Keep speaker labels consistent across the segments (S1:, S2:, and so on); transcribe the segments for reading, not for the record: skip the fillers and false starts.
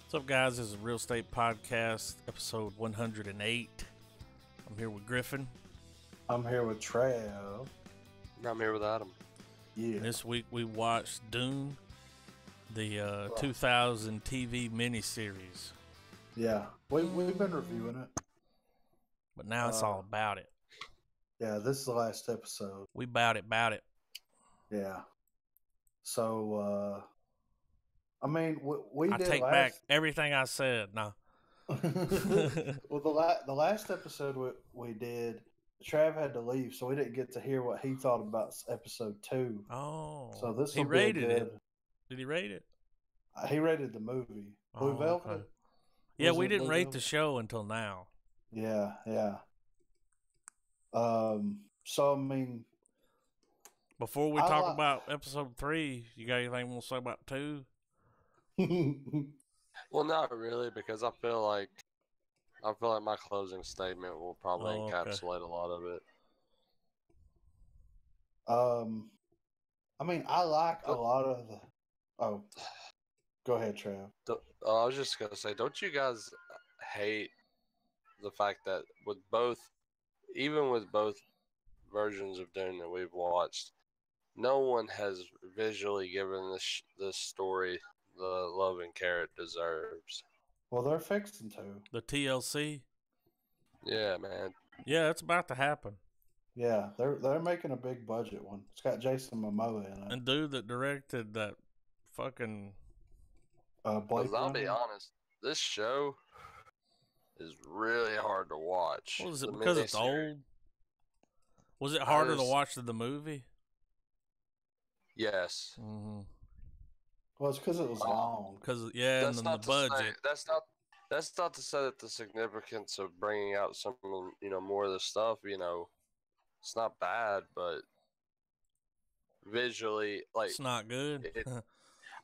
S1: What's up, guys? This is Real Estate Podcast, episode 108. I'm here with Griffin.
S2: I'm here with Trav.
S3: I'm here with Adam.
S2: Yeah.
S1: This week we watched Dune, the 2000 TV miniseries.
S2: Yeah, we've been reviewing it.
S1: But now it's all about it.
S2: Yeah, this is the last episode.
S1: We bout it.
S2: Yeah. So, I mean, we
S1: I
S2: did
S1: take back everything I said. No.
S2: Well, the last episode we did, Trav had to leave, so we didn't get to hear what he thought about episode 2.
S1: Oh.
S2: So this
S1: he
S2: will
S1: rated
S2: be good.
S1: it. Did he rate it?
S2: He rated the movie. Blue Velvet.
S1: Okay. Yeah, we didn't
S2: Blue
S1: rate
S2: Velvet?
S1: the show until now.
S2: Yeah. So, I mean...
S1: Before we talk about episode 3, you got anything you want to say about 2?
S3: Well, not really, because I feel like my closing statement will probably encapsulate a lot of it.
S2: I mean, I like a lot of the... Oh, go ahead, Trav.
S3: I was just going to say, don't you guys hate the fact that even with both versions of Dune that we've watched, no one has visually given this story the love and care it deserves?
S2: Well, they're fixing to.
S1: The TLC?
S3: Yeah, man.
S1: Yeah, it's about to happen.
S2: Yeah, they're making a big budget one. It's got Jason Momoa in it.
S1: And dude that directed that fucking...
S2: Blade
S3: I'll be
S2: Runner.
S3: honest, this show is really hard to watch.
S1: What is it, because it's old? Was it harder to watch than the movie?
S3: Yes.
S1: Mm-hmm.
S2: Well, it's because it was long.
S1: Because, and then the budget.
S3: That's not to say that the significance of bringing out some, more of the stuff, it's not bad, but visually, like,
S1: it's not good.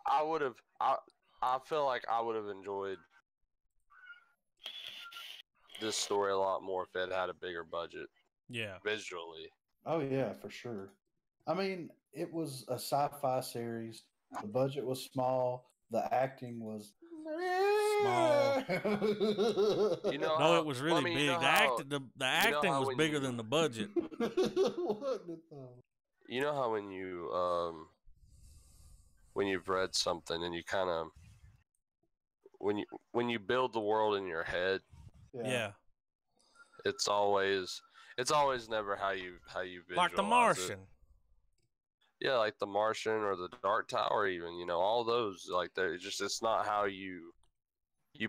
S3: I feel like I would have enjoyed this story a lot more if it had a bigger budget.
S1: Yeah.
S3: Visually.
S2: Oh, yeah, for sure. I mean, it was a sci-fi series. The budget was small. The acting was
S1: small.
S3: No,
S1: it was really big. The acting was bigger than the budget.
S3: You know how when you've read something and you kind of when you build the world in your head,
S1: yeah.
S3: It's always never how you visualize
S1: like The Martian.
S3: It. Yeah, like The Martian or The Dark Tower, even, all those, like, it's not how you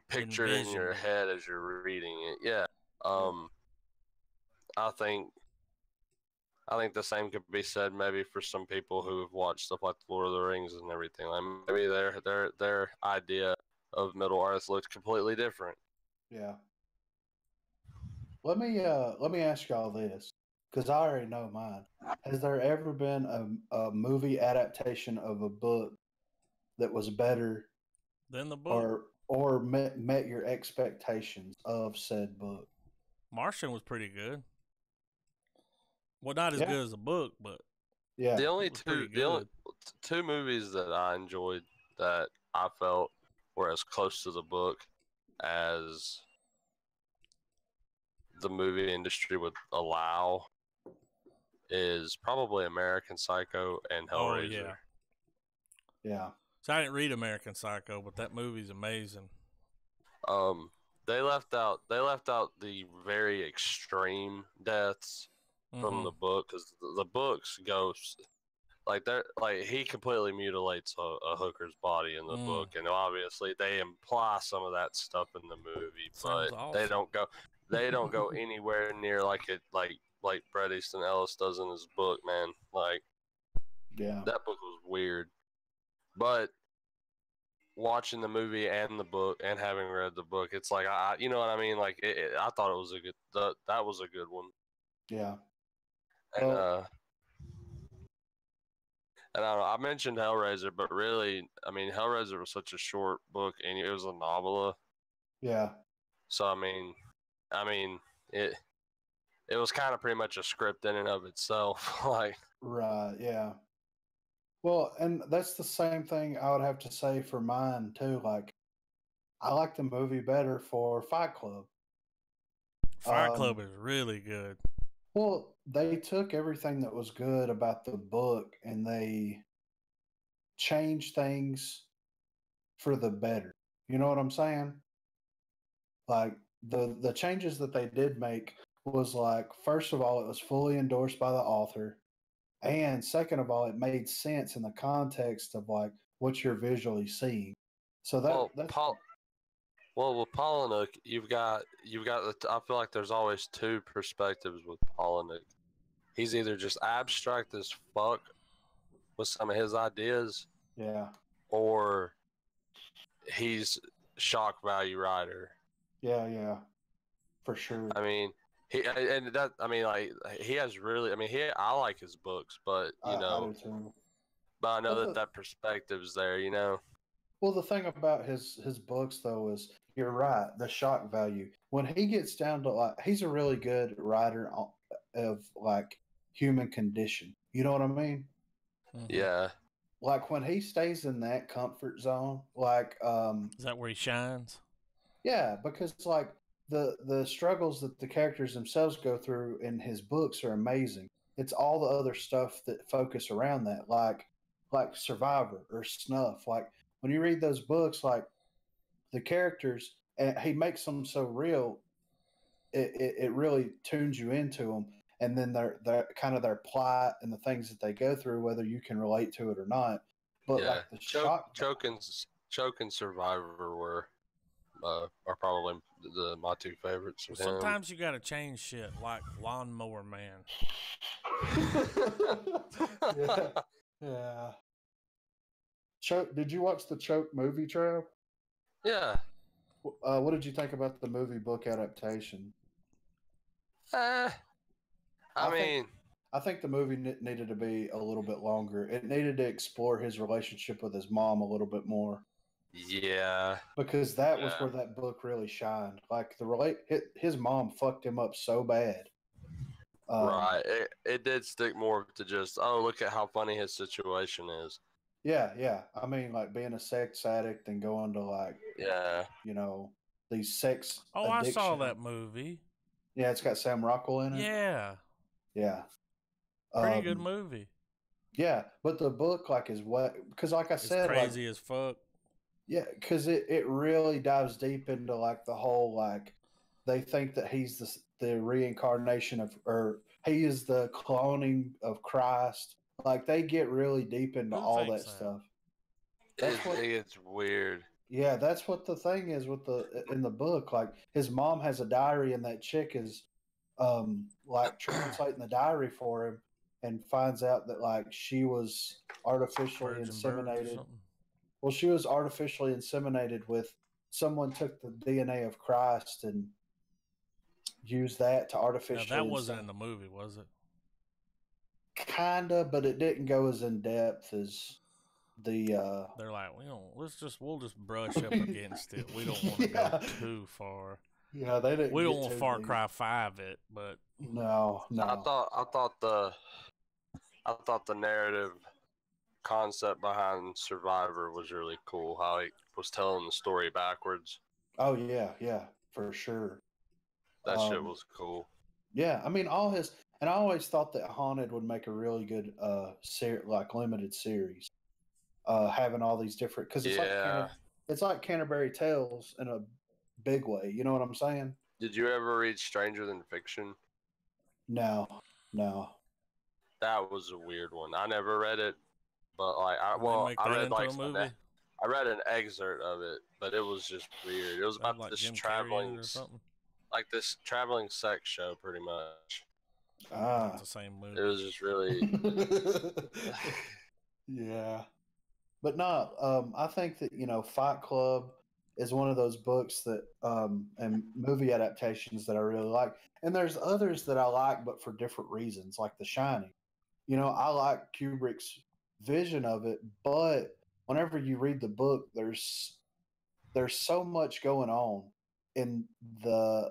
S3: picture it in your head as you're reading it. Yeah. I think the same could be said maybe for some people who have watched stuff like Lord of the Rings and everything. Like, maybe their idea of Middle Earth looked completely different.
S2: Yeah. Let me ask y'all this, because I already know mine. Has there ever been a movie adaptation of a book that was better
S1: than the book,
S2: or met your expectations of said book?
S1: Martian was pretty good. Well, not as good as the book, but
S2: yeah.
S3: The only two movies that I enjoyed that I felt were as close to the book as the movie industry would allow is probably American Psycho and Hellraiser.
S1: Oh,
S2: yeah.
S1: So I didn't read American Psycho, but that movie's amazing.
S3: They left out the very extreme deaths from the book, because the books go he completely mutilates a hooker's body in the book, and obviously they imply some of that stuff in the movie, but awesome. They don't go anywhere near like Bret Easton Ellis does in his book, man. Like,
S2: yeah,
S3: that book was weird. But watching the movie and the book and having read the book, it's like, you know what I mean? Like, I thought it was that was a good one.
S2: Yeah.
S3: And and I don't know, I mentioned Hellraiser, but really, I mean, Hellraiser was such a short book, and it was a novella.
S2: Yeah.
S3: So I mean, it was kind of pretty much a script in and of itself. Like,
S2: right, yeah. Well, and that's the same thing I would have to say for mine too. Like, I like the movie better for Fight Club.
S1: Fight Club is really good.
S2: Well, they took everything that was good about the book and they changed things for the better. You know what I'm saying? Like the changes that they did make was like, first of all, it was fully endorsed by the author, and second of all, it made sense in the context of like what you're visually seeing. So that's
S3: Well, with Pollock, I feel like there's always two perspectives with Pollock. He's either just abstract as fuck with some of his ideas,
S2: yeah,
S3: or he's shock value writer.
S2: yeah, for sure.
S3: I mean, he has really. I mean, I like his books, but
S2: I do too.
S3: but I know
S2: But
S3: that perspective's there.
S2: well, the thing about his books though is you're right, the shock value. When he gets down to like, he's a really good writer of like human condition. You know what I mean?
S1: Mm-hmm.
S3: Yeah.
S2: Like when he stays in that comfort zone, like
S1: is that where he shines?
S2: yeah, because like the struggles that the characters themselves go through in his books are amazing. It's all the other stuff that focus around that, like Survivor or Snuff. Like when you read those books, like the characters, and he makes them so real, it really tunes you into them. And then their kind of their plot and the things that they go through, whether you can relate to it or not. But
S3: Yeah.
S2: like the shock,
S3: Choke and Survivor are probably my two favorites
S1: Well,
S3: of him.
S1: sometimes you gotta change shit, like Lawnmower Man.
S2: yeah, yeah. Choke. Did you watch the Choke movie, Trav?
S3: Yeah.
S2: What did you think about the movie book adaptation? I think the movie needed to be a little bit longer. It needed to explore his relationship with his mom a little bit more.
S3: Yeah.
S2: Because that was where that book really shined. Like his mom fucked him up so bad.
S3: Right. It did stick more to just, oh, look at how funny his situation is.
S2: Yeah. I mean, like being a sex addict and going to like, these sex.
S1: Oh,
S2: addiction.
S1: I saw that movie.
S2: Yeah, it's got Sam Rockwell in it. Yeah.
S1: Pretty good movie.
S2: Yeah, but the book like is what, because like I said,
S1: crazy as fuck.
S2: Yeah, because it really dives deep into like the whole like they think that he's the reincarnation of, or he is the cloning of Christ. Like they get really deep into all that stuff.
S3: It's weird.
S2: Yeah, that's what the thing is with in the book. Like his mom has a diary, and that chick is like translating the diary for him, and finds out that like she was artificially inseminated. Well, she was artificially inseminated with someone took the DNA of Christ and used that to artificially.
S1: Now, that wasn't in the movie, was it?
S2: Kinda, but it didn't go as in depth as the.
S1: They're like, we'll just brush up against it. We don't want to go too far.
S2: Yeah, they didn't.
S1: We don't want Far Cry 5 it, but
S2: no.
S3: I thought the narrative concept behind Survivor was really cool. How he was telling the story backwards.
S2: Oh yeah, for sure.
S3: That shit was cool.
S2: Yeah, I mean all his, and I always thought that Haunted would make a really good like limited series, having all these different, because it's like Canterbury Tales in a big way. You know what I'm saying?
S3: Did you ever read Stranger Than Fiction?
S2: No.
S3: That was a weird one. I never read it, but like I read an excerpt of it, but it was just weird. It was about like this traveling like this traveling sex show, pretty much.
S1: It's the same movie.
S3: It was just really
S2: yeah. But no, I think that Fight Club is one of those books that and movie adaptations that I really like. And there's others that I like, but for different reasons, like The Shining. I like Kubrick's vision of it, but whenever you read the book, there's so much going on in the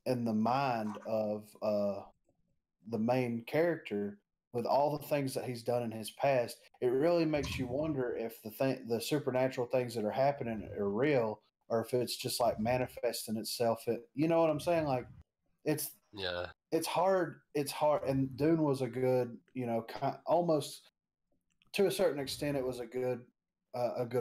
S2: mind of the main character with all the things that he's done in his past, it really makes you wonder if the supernatural things that are happening are real, or if it's just like manifesting itself. You know what I'm saying? Like it's
S3: Yeah.
S2: it's hard. It's hard. And Dune was a good, almost to a certain extent, it was a good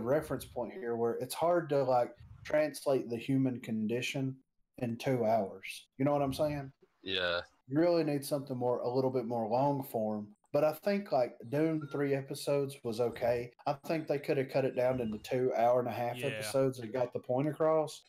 S2: reference point here, where it's hard to like translate the human condition in 2 hours. You know what I'm saying?
S3: Yeah.
S2: You really need something a little bit more long form. But I think like Dune 3 episodes was okay. I think they could have cut it down into 2 hour and a half
S1: Yeah.
S2: episodes and got the point across.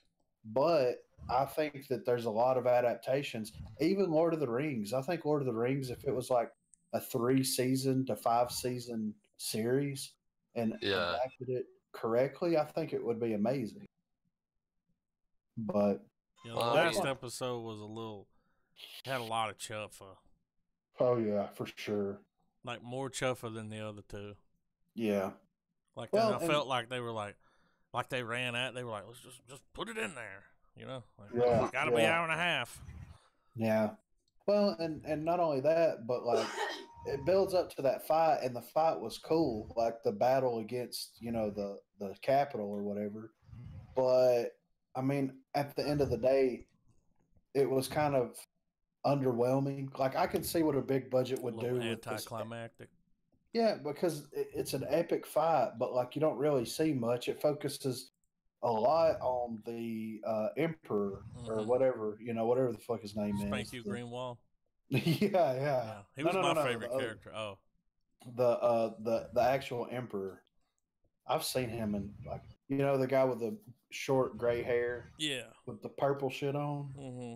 S2: But I think that there's a lot of adaptations. Even Lord of the Rings. I think Lord of the Rings, if it was like a 3 season to 5 season series and
S3: Yeah.
S2: adapted it correctly, I think it would be amazing. But
S1: the last episode was had a lot of chuffa.
S2: Oh yeah, for sure.
S1: Like more chuffa than the other two.
S2: Yeah.
S1: Like I felt like they were like they ran at. They were like, let's just put it in there. You know, like, it's got to be an hour and a half.
S2: Yeah. Well, and not only that, but like it builds up to that fight, and the fight was cool, like the battle against the capital or whatever. But I mean, at the end of the day, it was kind of underwhelming. Like I can see what a big budget would do with this.
S1: Anticlimactic.
S2: Yeah, because it's an epic fight, but like you don't really see much. It focuses a lot on the emperor or whatever, whatever the fuck his name
S1: Spank
S2: is.
S1: You Greenwall.
S2: Yeah.
S1: He was my favorite character. Oh,
S2: the actual emperor. I've seen him in like the guy with the short gray hair.
S1: Yeah.
S2: With the purple shit on.
S1: Mm-hmm.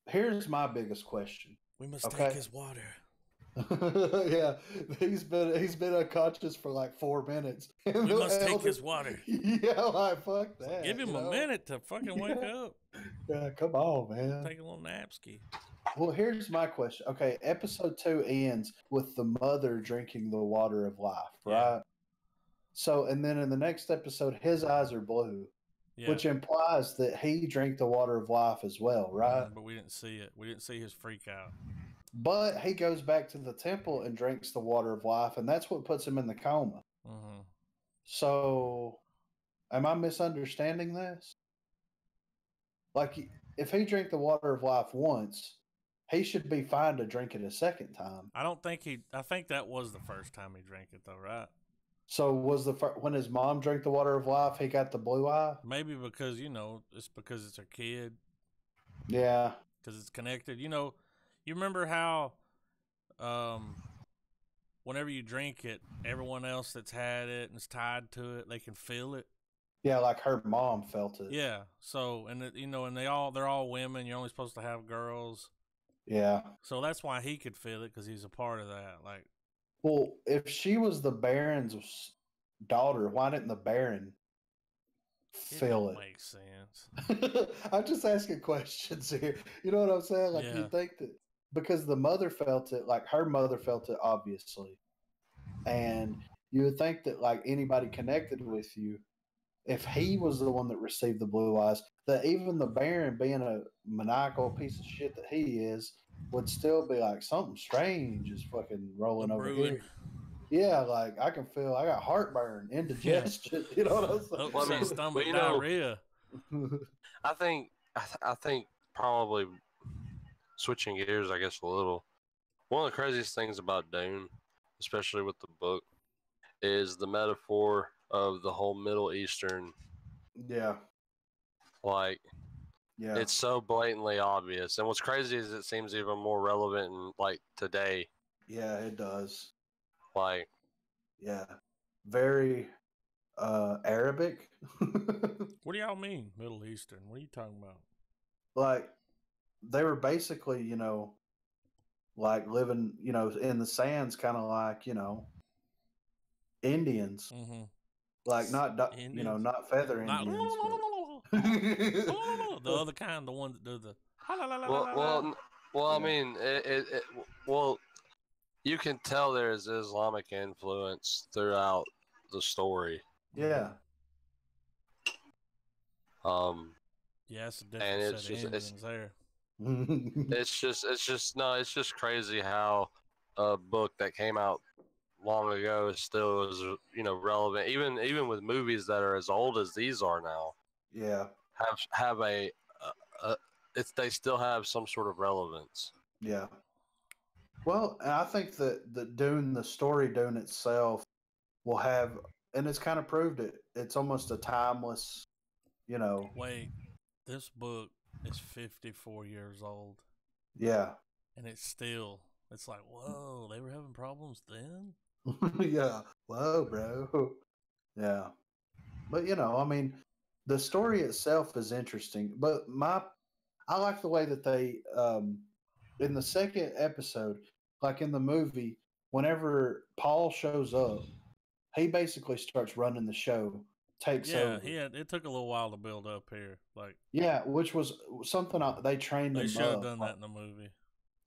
S2: Here's my biggest question.
S1: We must take his water.
S2: Yeah, he's been unconscious for like 4 minutes.
S1: We must take his water.
S2: Yeah, like fuck that.
S1: Give him a minute to fucking wake up.
S2: Yeah, come on, man.
S1: Take a little napski.
S2: Well, here's my question. Okay, episode 2 ends with the mother drinking the water of life, right? So, and then in the next episode, his eyes are blue, which implies that he drank the water of life as well, right?
S1: But we didn't see it. We didn't see his freak out.
S2: But he goes back to the temple and drinks the water of life, and that's what puts him in the coma.
S1: Mm-hmm.
S2: So, am I misunderstanding this? Like, if he drank the water of life once, he should be fine to drink it a second time.
S1: I think that was the first time he drank it, though, right?
S2: So, when his mom drank the water of life, he got the blue eye?
S1: Maybe because, it's because it's a kid.
S2: Yeah.
S1: Because it's connected. You remember how whenever you drink it, everyone else that's had it and is tied to it, they can feel it?
S2: Yeah, like her mom felt it.
S1: Yeah. So, and they're all women. You're only supposed to have girls.
S2: Yeah.
S1: So that's why he could feel it, because he's a part of that. Like,
S2: well, if she was the Baron's daughter, why didn't the Baron feel it?
S1: Makes sense.
S2: I'm just asking questions here. You know what I'm saying? Like, you think that because the mother felt it, like her mother felt it, obviously, and you would think that like anybody connected with you, if he was the one that received the blue eyes, that even the Baron, being a maniacal piece of shit that he is, would still be like, something strange is fucking rolling over here. Yeah, like I can feel I got heartburn, indigestion. You know what I'm saying?
S1: Stomach diarrhea.
S3: I think probably switching gears, I guess, a little. One of the craziest things about Dune, especially with the book, is the metaphor of the whole Middle Eastern.
S2: Yeah.
S3: Like, it's so blatantly obvious. And what's crazy is it seems even more relevant in, like, today.
S2: Yeah, it does.
S3: Like.
S2: Yeah. Very Arabic.
S1: What do y'all mean, Middle Eastern? What are you talking about?
S2: Like, they were basically, like living, in the sands, kind of like, Indians.
S1: Mm-hmm.
S2: Like not not feather Indians.
S1: The other kind, the one that do the.
S3: Well, I mean, well, you can tell there's Islamic influence throughout the story.
S2: Yeah.
S1: Yeah, it's a different set of Indians there.
S3: It's just crazy how a book that came out long ago is still is relevant. Even with movies that are as old as these are now,
S2: Yeah.
S3: have a it's they still have some sort of relevance.
S2: Yeah. Well, I think that the story Dune itself will have, and it's kind of proved it. It's almost a timeless,
S1: Wait, this book is 54 years old.
S2: Yeah.
S1: And it's like, whoa, they were having problems then?
S2: Yeah. Whoa, bro. Yeah. But, I mean, the story itself is interesting. But I like the way that they, in the second episode, like in the movie, whenever Paul shows up, he basically starts running the show, takes over.
S1: It took a little while to build up here. Like,
S2: yeah, which was something they trained him.
S1: They should have done that in the movie.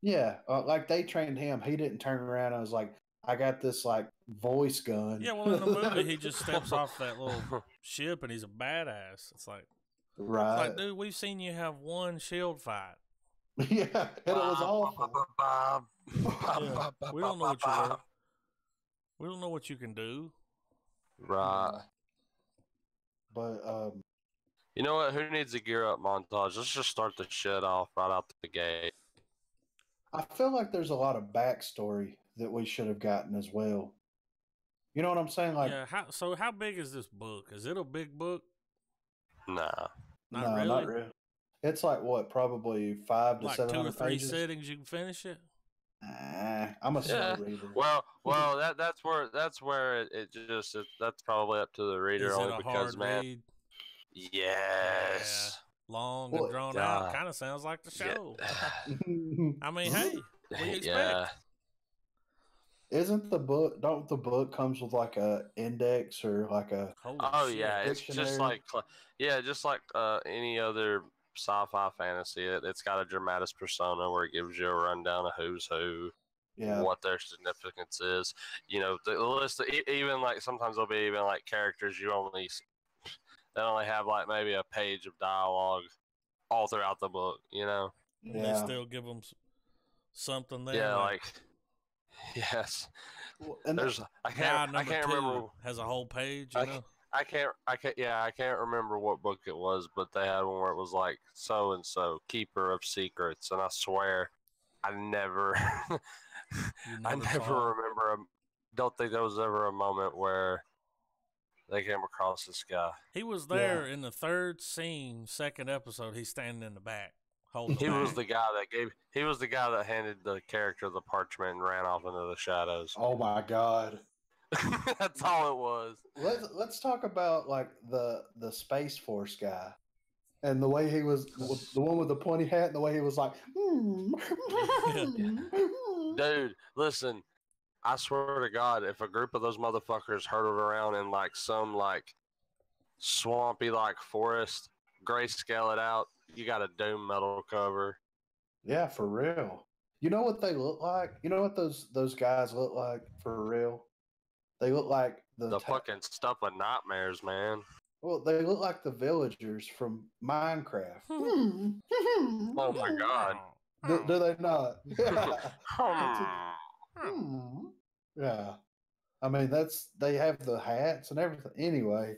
S2: Yeah, like they trained him. He didn't turn around and was like, "I got this like voice gun."
S1: Yeah, well, in the movie, he just steps off that little ship and he's a badass. It's like, dude, we've seen you have one shield fight.
S2: Yeah, and it was awful.
S1: Yeah, we don't know what you're. We don't know what you can do.
S3: Right.
S2: But
S3: you know what? Who needs a gear up montage? Let's just start the shit off right out the gate.
S2: I feel like there's a lot of backstory that we should have gotten as well. You know what I'm saying? Like,
S1: yeah. How big is this book? Is it a big book?
S3: Nah.
S2: Not really. It's like what? Probably 500 to 700
S1: 2 or 3
S2: pages.
S1: sittings you can finish it.
S2: I'm a slow reader.
S3: Well, that's where that's probably up to the reader.
S1: Is
S3: only
S1: it a
S3: because
S1: hard
S3: man,
S1: read?
S3: yes,
S1: yeah. Long and drawn out. Kind of sounds like the show.
S3: Yeah.
S1: I mean, hey, what do you expect?
S3: Yeah.
S2: Isn't the book? Don't the book comes with like a index or like a?
S3: Yeah, it's just like any other sci-fi fantasy. It's got a dramatis persona where it gives you a rundown of who's who, what their significance is. The list. Even like sometimes there'll be even like characters they only have like maybe a page of dialogue all throughout the book.
S1: And they still give them something there.
S3: Yeah, like yes.
S2: And
S3: there's I can't remember.
S1: Has a whole page.
S3: I can't remember what book it was, but they had one where it was like so and so, keeper of secrets, and I swear, I never remember. Don't think there was ever a moment where they came across this guy.
S1: He was there in the third scene, second episode. He's standing in the back, holding.
S3: He was the guy that handed the character the parchment and ran off into the shadows.
S2: Oh my god.
S3: That's all it was.
S2: Let's talk about like the Space Force guy and the way he was, the one with the pointy hat, and the way he was like,
S3: Dude, listen, I swear to God, if a group of those motherfuckers herded around in like some like swampy like forest, grayscale it out, you got a Doom metal cover.
S2: Yeah, for real. You know what they look like? You know what those guys look like for real? They look like
S3: the fucking stuff of nightmares, man.
S2: Well, they look like the villagers from Minecraft.
S3: Oh my god.
S2: Do they not? Yeah. I mean, they have the hats and everything. Anyway,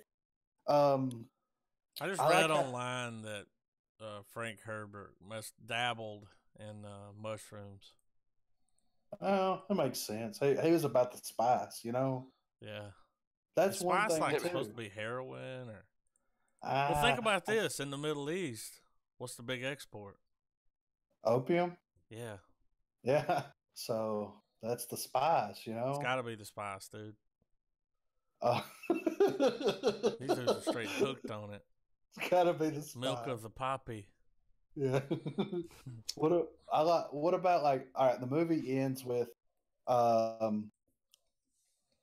S1: I just read online that Frank Herbert dabbled in mushrooms.
S2: Oh, that makes sense. He was about the spice,
S1: Yeah.
S2: That's one thing.
S1: Like supposed to be heroin, or well, think about this: in the Middle East, what's the big export?
S2: Opium.
S1: Yeah.
S2: Yeah. So that's the spice,
S1: It's got to be the spice, dude. These dudes are straight hooked on it.
S2: It's got to be the spice.
S1: Milk of the poppy.
S2: Yeah. What about like? All right, the movie ends with,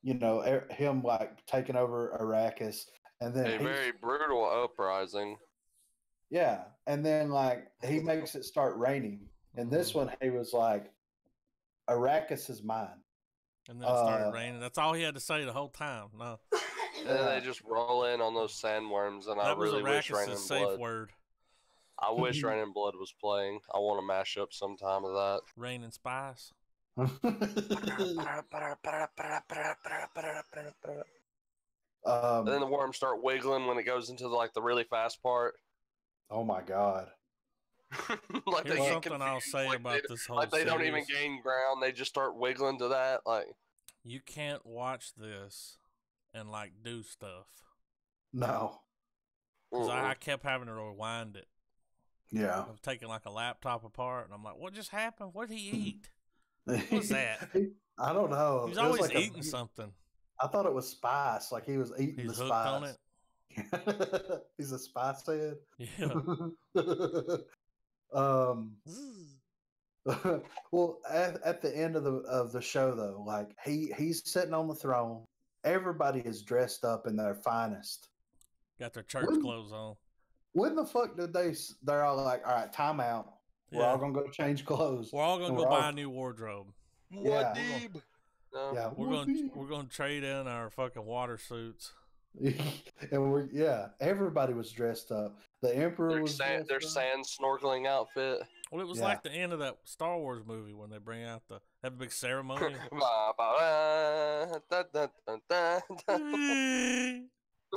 S2: him like taking over Arrakis, and then
S3: a very brutal uprising.
S2: Yeah, and then like he makes it start raining. And this one, he was like, "Arrakis is mine."
S1: And then it started raining. That's all he had to say the whole time. No.
S3: And then they just roll in on those sandworms, and I really wish Rain and
S1: safe word.
S3: I wish Rain and Blood was playing. I want to mash up some time of that.
S1: Rain and Spice.
S3: And then the worms start wiggling when it goes into the really fast part.
S2: Oh my god!
S3: Like
S1: Here's
S3: they get
S1: something
S3: confused.
S1: I'll say
S3: like
S1: about
S3: they,
S1: this whole
S3: like they don't even
S1: series.
S3: gain ground; they just start wiggling to that. Like
S1: You can't watch this and like do stuff
S2: No.
S1: because I kept having to rewind it.
S2: Yeah.
S1: I was taking like a laptop apart, and I'm like, "What just happened? What did he eat? What was that?"
S2: I don't know.
S1: He was
S2: It
S1: always
S2: like
S1: eating something.
S2: I thought it was spice. Like he was eating
S1: He's
S2: the
S1: hooked
S2: spice.
S1: on it.
S2: He's a spice head.
S1: Yeah.
S2: Well, at the end of the show though, like he's sitting on the throne. Everybody is dressed up in their finest.
S1: Got their church clothes on.
S2: When the fuck did they're all like, all right, time out. We're all gonna go change clothes.
S1: We're all gonna go buy a new wardrobe.
S2: Yeah.
S1: Yeah. We're gonna trade in our fucking water suits.
S2: And everybody was dressed up. The Emperor was dressed
S3: their
S2: up.
S3: sand snorkeling outfit.
S1: Well, it was like the end of that Star Wars movie when they bring out have a big ceremony.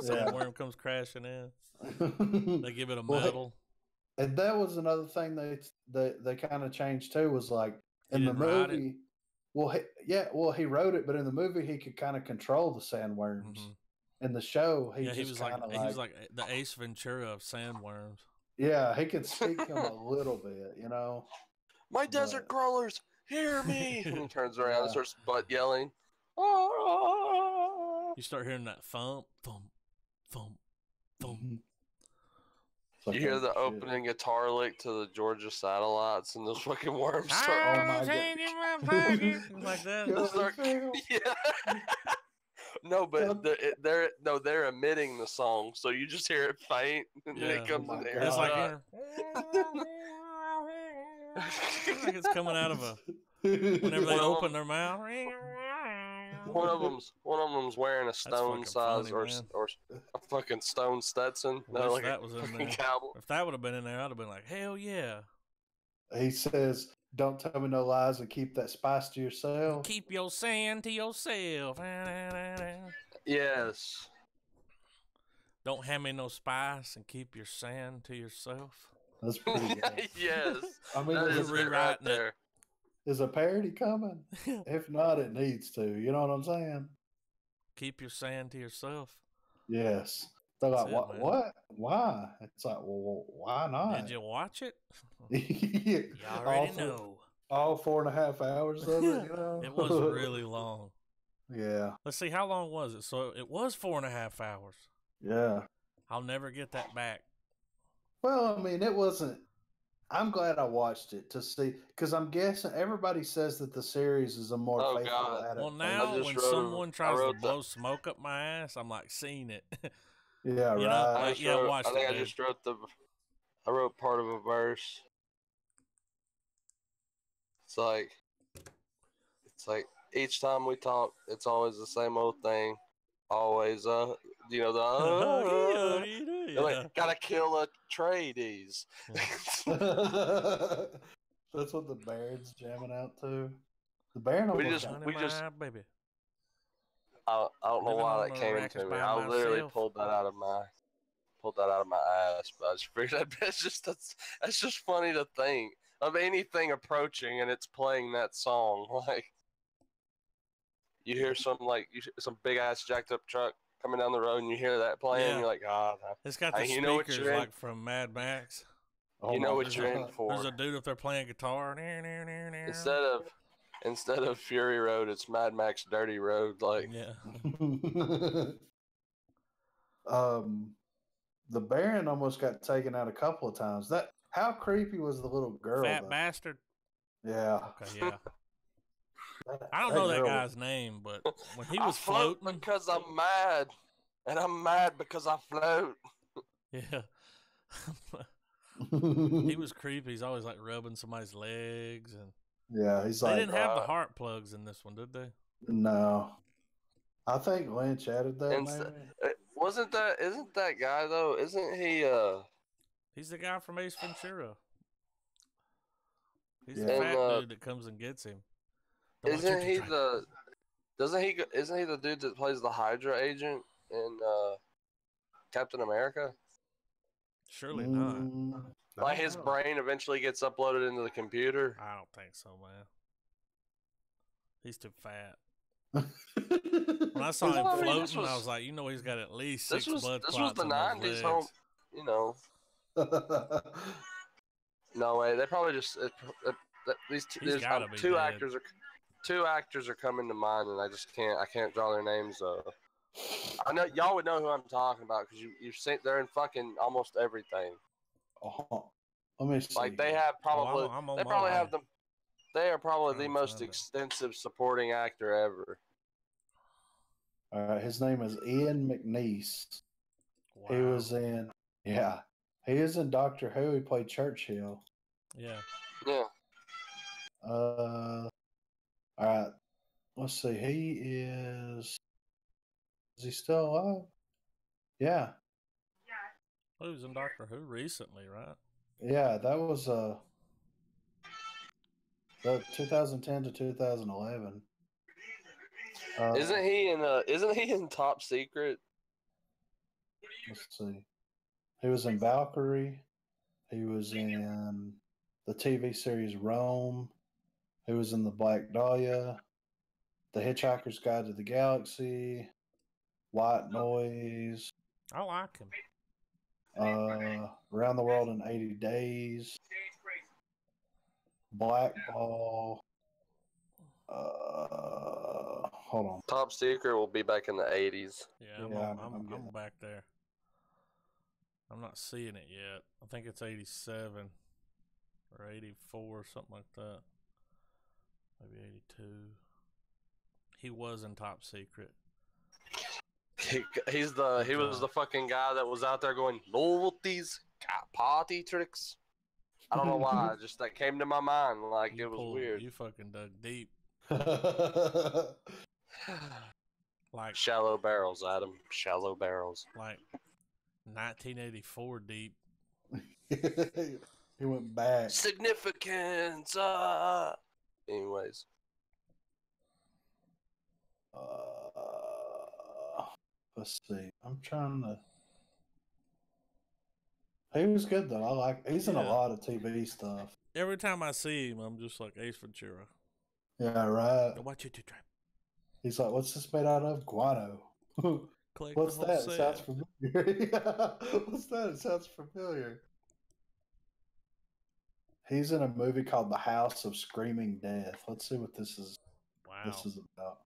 S1: Sandworm comes crashing in. They give it a medal.
S2: And that was another thing they kind of changed too. Was like in the movie. He wrote it, but in the movie he could kind of control the sandworms. Mm-hmm. In the show, he was like
S1: he was like the Ace Ventura of sandworms.
S2: Yeah, he could speak him a little bit, you know.
S3: My desert crawlers, hear me! And he turns around and starts butt yelling. You
S1: start hearing that thump, thump, thump, thump.
S3: You hear the opening guitar lick to the Georgia Satellites, and those fucking worms start.
S1: Oh my god! Like that.
S3: Yeah. No, but they're emitting the song, so you just hear it faint, and then it comes in there.
S1: It's like it's coming out of whenever they open their mouth.
S3: One of them's wearing a stone size or a fucking stone Stetson.
S1: No, like that was in there. Cowboy. If that would have been in there, I'd have been like, hell yeah.
S2: He says, "Don't tell me no lies and keep that spice to yourself.
S1: Keep your sand to yourself."
S3: Yes.
S1: Don't hand me no spice and keep your sand to yourself.
S2: That's pretty good.
S3: Yes.
S2: I mean,
S1: you're rewriting it.
S2: Is a parody coming? If not, it needs to. You know what I'm saying?
S1: Keep your sand to yourself.
S2: Yes. They're like, what? Why? It's like, well, why not?
S1: Did you watch it?
S2: You
S1: already know.
S2: All 4.5 hours of it, you know?
S1: It was really long.
S2: Yeah.
S1: Let's see, how long was it? So it was 4.5 hours.
S2: Yeah.
S1: I'll never get that back.
S2: Well, I mean, it wasn't. I'm glad I watched it to see, because I'm guessing everybody says that the series is a more faithful adaptation.
S1: Well, now when someone tries to blow smoke up my ass, I'm like, seeing it.
S2: Yeah, right.
S3: I wrote part of a verse. It's like each time we talk, it's always the same old thing. Always, gotta kill Atreides.
S2: That's what the Baron's jamming out to. The Baron
S3: we just
S1: baby.
S3: I don't know why that came to me. I literally pulled that out of my ass, but I just figured that's just funny to think of anything approaching and it's playing that song. Like you hear some big ass jacked up truck coming down the road and you hear that playing, you're like,
S1: it's got the speakers like from Mad Max.
S3: You know what you're in for.
S1: There's a dude up there playing guitar.
S3: Instead of Fury Road, it's Mad Max Dirty Road. Like,
S2: the Baron almost got taken out a couple of times. How creepy was the little girl?
S1: Fat bastard.
S2: Yeah.
S1: Okay. Yeah. I don't know that guy's name, but when he was floating,
S3: because I'm mad, and I'm mad because I float.
S1: Yeah. He was creepy. He's always like rubbing somebody's legs and.
S2: Yeah, he's
S1: they didn't have the heart plugs in this one, did they?
S2: No. I think Lynch added that, maybe.
S3: Isn't that guy, though? Isn't he,
S1: He's the guy from Ace Ventura. He's the fat dude that comes and gets him.
S3: Isn't he the? Doesn't he? Isn't he the dude that plays the Hydra agent in Captain America?
S1: Surely not.
S3: Like his brain eventually gets uploaded into the computer.
S1: I don't think so, man. He's too fat. When I saw him floating, I was like, you know, he's got at least 6 blood clots.
S3: This was the '90s, home. You know. No way. They probably just these two actors are coming to mind, and I can't draw their names. I know y'all would know who I'm talking about because you've seen they're in fucking almost everything.
S2: Let me see.
S3: Like they have probably they are probably the most extensive supporting actor ever.
S2: All right, his name is Ian McNeice. Wow. He was in he is in Doctor Who. He played Churchill.
S1: Yeah.
S2: All right. Let's see. Is he still alive? Yeah.
S1: He was in Doctor Who recently, right?
S2: Yeah, that was 2010 to 2011.
S3: Isn't he in Top Secret?
S2: Let's see. He was in Valkyrie. He was in the TV series Rome. He was in The Black Dahlia, The Hitchhiker's Guide to the Galaxy, White Noise.
S1: I like him.
S2: Around the World in 80 Days, Black Ball. Hold on.
S3: Top Secret will be back in the 80s.
S1: Yeah, I'm back there. I'm not seeing it yet. I think it's 87 or 84, something like that. Maybe 82. He was in Top Secret.
S3: He was the fucking guy that was out there going, novelties, party tricks. I don't know why, just that came to my mind. Like it was weird.
S1: You fucking dug deep. Like
S3: shallow barrels, Adam. Shallow barrels.
S1: Like 1984 deep.
S2: He went back.
S3: Significance. Anyways.
S2: Let's see. I'm trying to. He was good though. He's in a lot of TV stuff.
S1: Every time I see him, I'm just like Ace Ventura.
S2: Yeah, right.
S1: Watch it to trap.
S2: He's like, "What's this made out of? Guano." What's that? It sounds familiar. What's that? It sounds familiar. He's in a movie called The House of Screaming Death. Let's see what this is.
S1: Wow.
S2: This is about.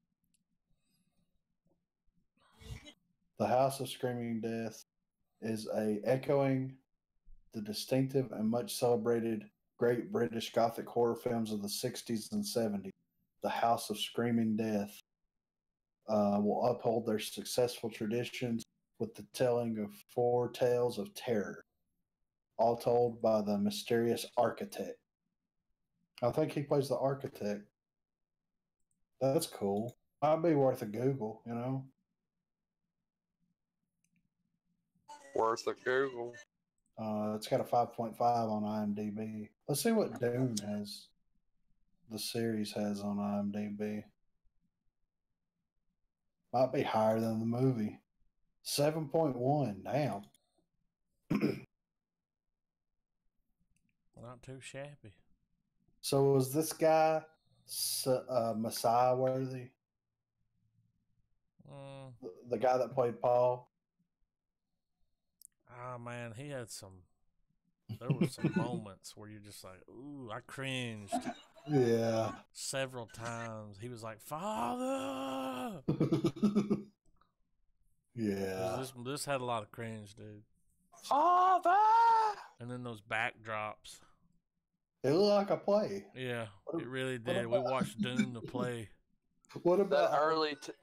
S2: The House of Screaming Death is echoing the distinctive and much celebrated great British Gothic horror films of the 60s and 70s. The House of Screaming Death will uphold their successful traditions with the telling of 4 tales of terror, all told by the mysterious architect. I think he plays the architect. That's cool. Might be worth a Google, you know?
S3: Worth a Google.
S2: It's got a 5.5 on IMDb. Let's see what Dune has. The series has on IMDb. Might be higher than the movie. 7.1. Damn.
S1: Not too shabby.
S2: So was this guy Messiah worthy? The guy that played Paul?
S1: Ah, man, he had there were some moments where you're just like, ooh, I cringed.
S2: Yeah.
S1: Several times. He was like, Father!
S2: Yeah.
S1: This had a lot of cringe, dude.
S3: Father!
S1: And then those backdrops.
S2: It looked like a play.
S1: Yeah, it really did. We watched Dune the play.
S2: What about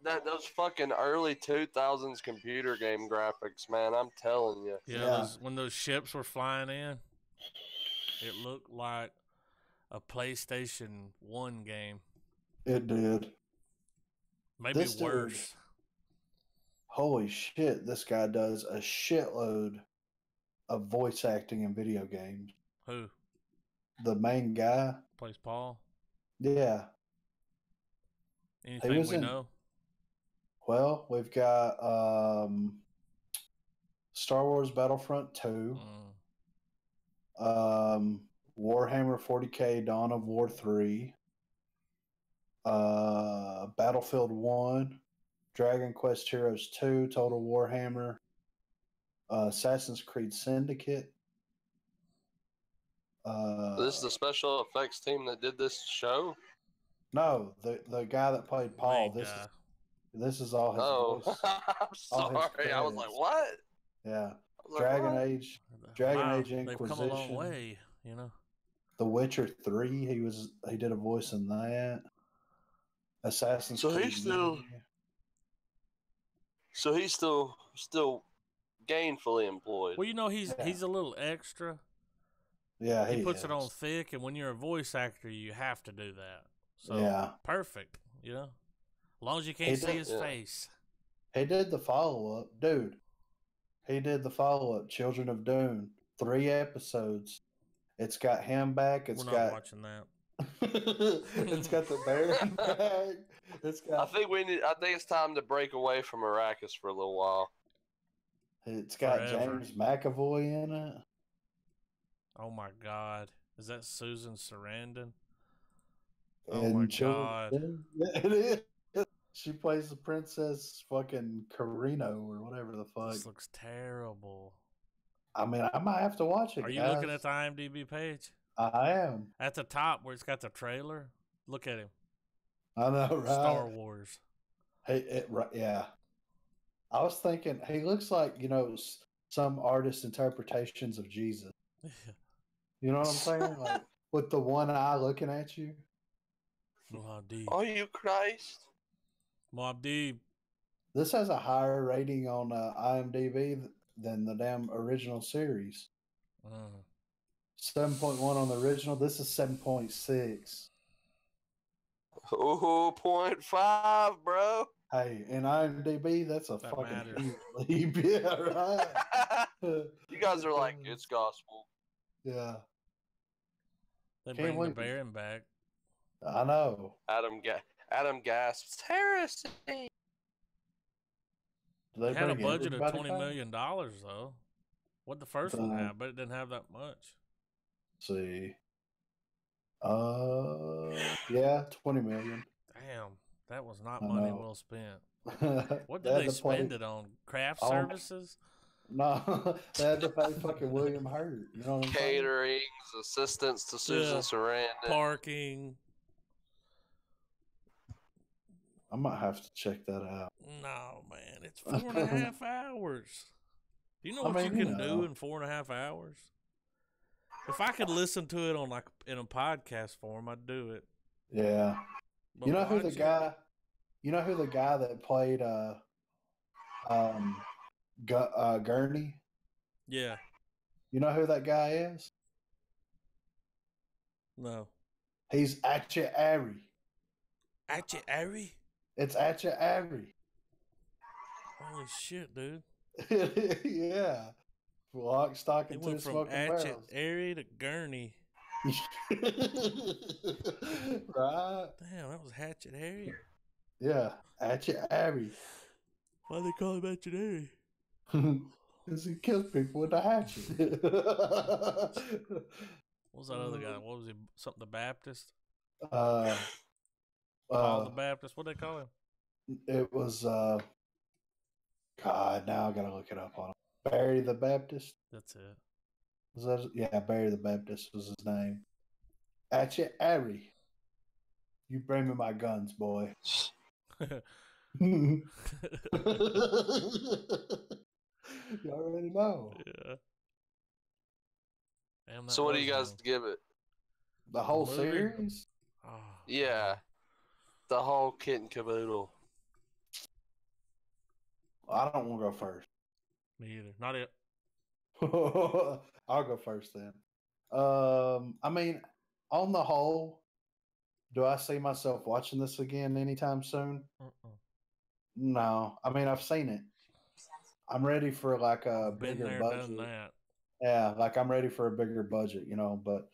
S3: those fucking early 2000s computer game graphics, man? I'm telling you.
S1: Yeah. When those ships were flying in, it looked like a PlayStation 1 game.
S2: It did.
S1: Maybe worse.
S2: Dude, holy shit, this guy does a shitload of voice acting in video games.
S1: Who?
S2: The main guy.
S1: Plays Paul?
S2: Yeah.
S1: Anything we know?
S2: Well, we've got Star Wars Battlefront 2, Warhammer 40K Dawn of War 3, Battlefield 1, Dragon Quest Heroes 2, Total Warhammer, Assassin's Creed Syndicate.
S3: This is the special effects team that did this show?
S2: No, the guy that played Paul. This is all his voice.
S3: I'm sorry. I was like, what?
S2: Yeah.
S3: Like,
S2: Dragon
S3: what?
S2: Age Inquisition.
S1: They've come a long way, you know.
S2: The Witcher 3, he did a voice in that. Assassin's Creed.
S3: He's still gainfully employed.
S1: Well, you know, he's a little extra.
S2: Yeah,
S1: he puts it on thick, and when you're a voice actor, you have to do that. So perfect, you know. As long as you can't see his face.
S2: He did the follow-up, dude. He did the follow-up, Children of Dune, 3 episodes. It's got him back. We're not
S1: watching that.
S2: It's got the bear back.
S3: I think it's time to break away from Arrakis for a little while.
S2: It's got James McAvoy in it.
S1: Oh my God. Is that Susan Sarandon?
S2: Oh my God. It is. She plays the princess fucking Carino or whatever the fuck.
S1: This looks terrible.
S2: I mean, I might have to watch it.
S1: Are you looking at the IMDb page?
S2: I am.
S1: At the top where it's got the trailer, look at him.
S2: I know, right?
S1: Star Wars.
S2: Yeah. I was thinking, he looks like, you know, some artist interpretations of Jesus. You know what I'm saying? Like, with the one eye looking at you.
S3: Are you Christ?
S1: Muad'Dib.
S2: This has a higher rating on IMDb than the damn original series. 7.1 on the original. This is 7.6.
S3: Oh, 0.5, bro.
S2: Hey, in IMDb, that's a fucking leap. Yeah, right.
S3: You guys are like, it's gospel.
S2: Yeah.
S1: They bring the Baron back.
S2: I know.
S3: Adam gasps, heresy.
S1: They had a budget of $20 million, though. What'd the first one have? But it didn't have that much.
S2: See. Yeah, 20 million.
S1: Damn, that was not money well spent. What did they spend it on? Craft services?
S2: No, they had to pay fucking William Hurt. You know what I'm saying?
S3: Catering, assistance to Susan Sarandon.
S1: Parking.
S2: I might have to check that out.
S1: No, man, it's 4.5 hours. Do you know what you can do in 4.5 hours? If I could listen to it on in a podcast form, I'd do it.
S2: Yeah.
S1: But
S2: you know who the guy? You know who the guy that played Gurney?
S1: Yeah.
S2: You know who that guy is?
S1: No.
S2: He's Atcha Ari.
S1: Atcha Ari?
S2: It's Atcha Ari.
S1: Holy shit, dude.
S2: Yeah. Lock, stock, and two smoking barrels.
S1: From Atcha Ari to Gurney.
S2: Right.
S1: Damn, that was Hatchet Harry.
S2: Yeah, Hatchet Harry.
S1: Why they call him Hatchet Harry?
S2: Because he kills people with a hatchet.
S1: What was that other guy? What was he? Something the Baptist? Paul the Baptist. What they call him?
S2: It was God. Now I gotta look it up on him. Barry the Baptist.
S1: That's it.
S2: Was that? Yeah, Barry the Baptist was his name. Atcha Ari. You bring me my guns, boy. You already know.
S1: Yeah.
S3: So what do you guys give it?
S2: The whole series?
S1: Oh,
S3: yeah. The whole kit and caboodle.
S2: I don't want to go first.
S1: Me either. Not it.
S2: I'll go first then. I mean, on the whole, do I see myself watching this again anytime soon? No. I mean, I've seen it. I'm ready for like a bigger budget.
S1: Done that.
S2: Yeah, like I'm ready for a bigger budget, you know. But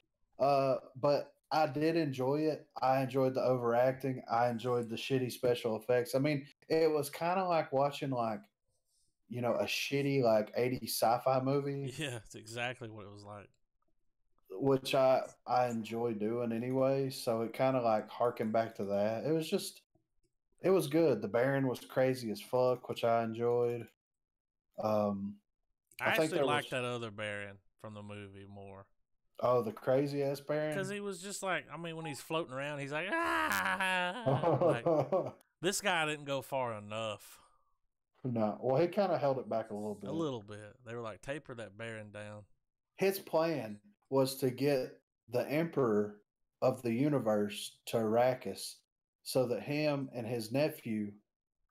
S2: I did enjoy it. I enjoyed the overacting. I enjoyed the shitty special effects. I mean, it was kind of like watching a shitty like 80s sci-fi movie,
S1: Yeah, it's exactly what it was like.
S2: which I enjoy doing anyway. So it kind of like harkened back to that. It was good. The Baron was crazy as fuck, which I enjoyed.
S1: I
S2: think
S1: actually
S2: there
S1: liked
S2: was
S1: that other Baron from the movie more.
S2: the crazy ass Baron.
S1: Because he was just like, I mean, when he's floating around, he's like, ah! Like, this guy didn't go far enough.
S2: No, well, he kind of held it back a little bit.
S1: A little bit. They were like, taper that Baron down.
S2: His plan was to get the Emperor of the universe to Arrakis so that him and his nephew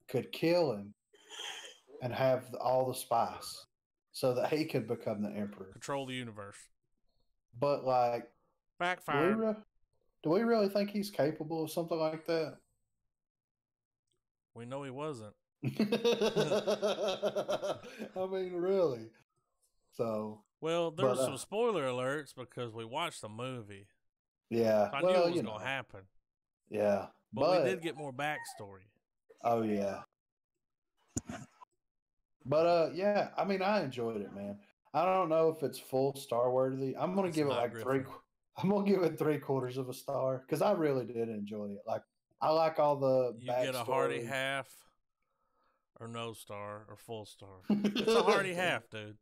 S2: could kill him and have all the spice so that he could become the Emperor.
S1: Control the universe.
S2: But, like,
S1: Backfire.
S2: do we really think he's capable of something like that?
S1: We know he wasn't.
S2: I mean, really. So.
S1: Well, there's some spoiler alerts because we watched the movie.
S2: Yeah.
S1: So I knew it was going to happen.
S2: Yeah.
S1: But we did get more backstory.
S2: Oh, yeah. But, yeah, I mean, I enjoyed it, man. I don't know if it's full star worthy. I'm going to give it like I'm going to give it 3/4 of a star because I really did enjoy it. Like, I like all the
S1: You get a hearty half or no star or full star. It's a hearty half, dude.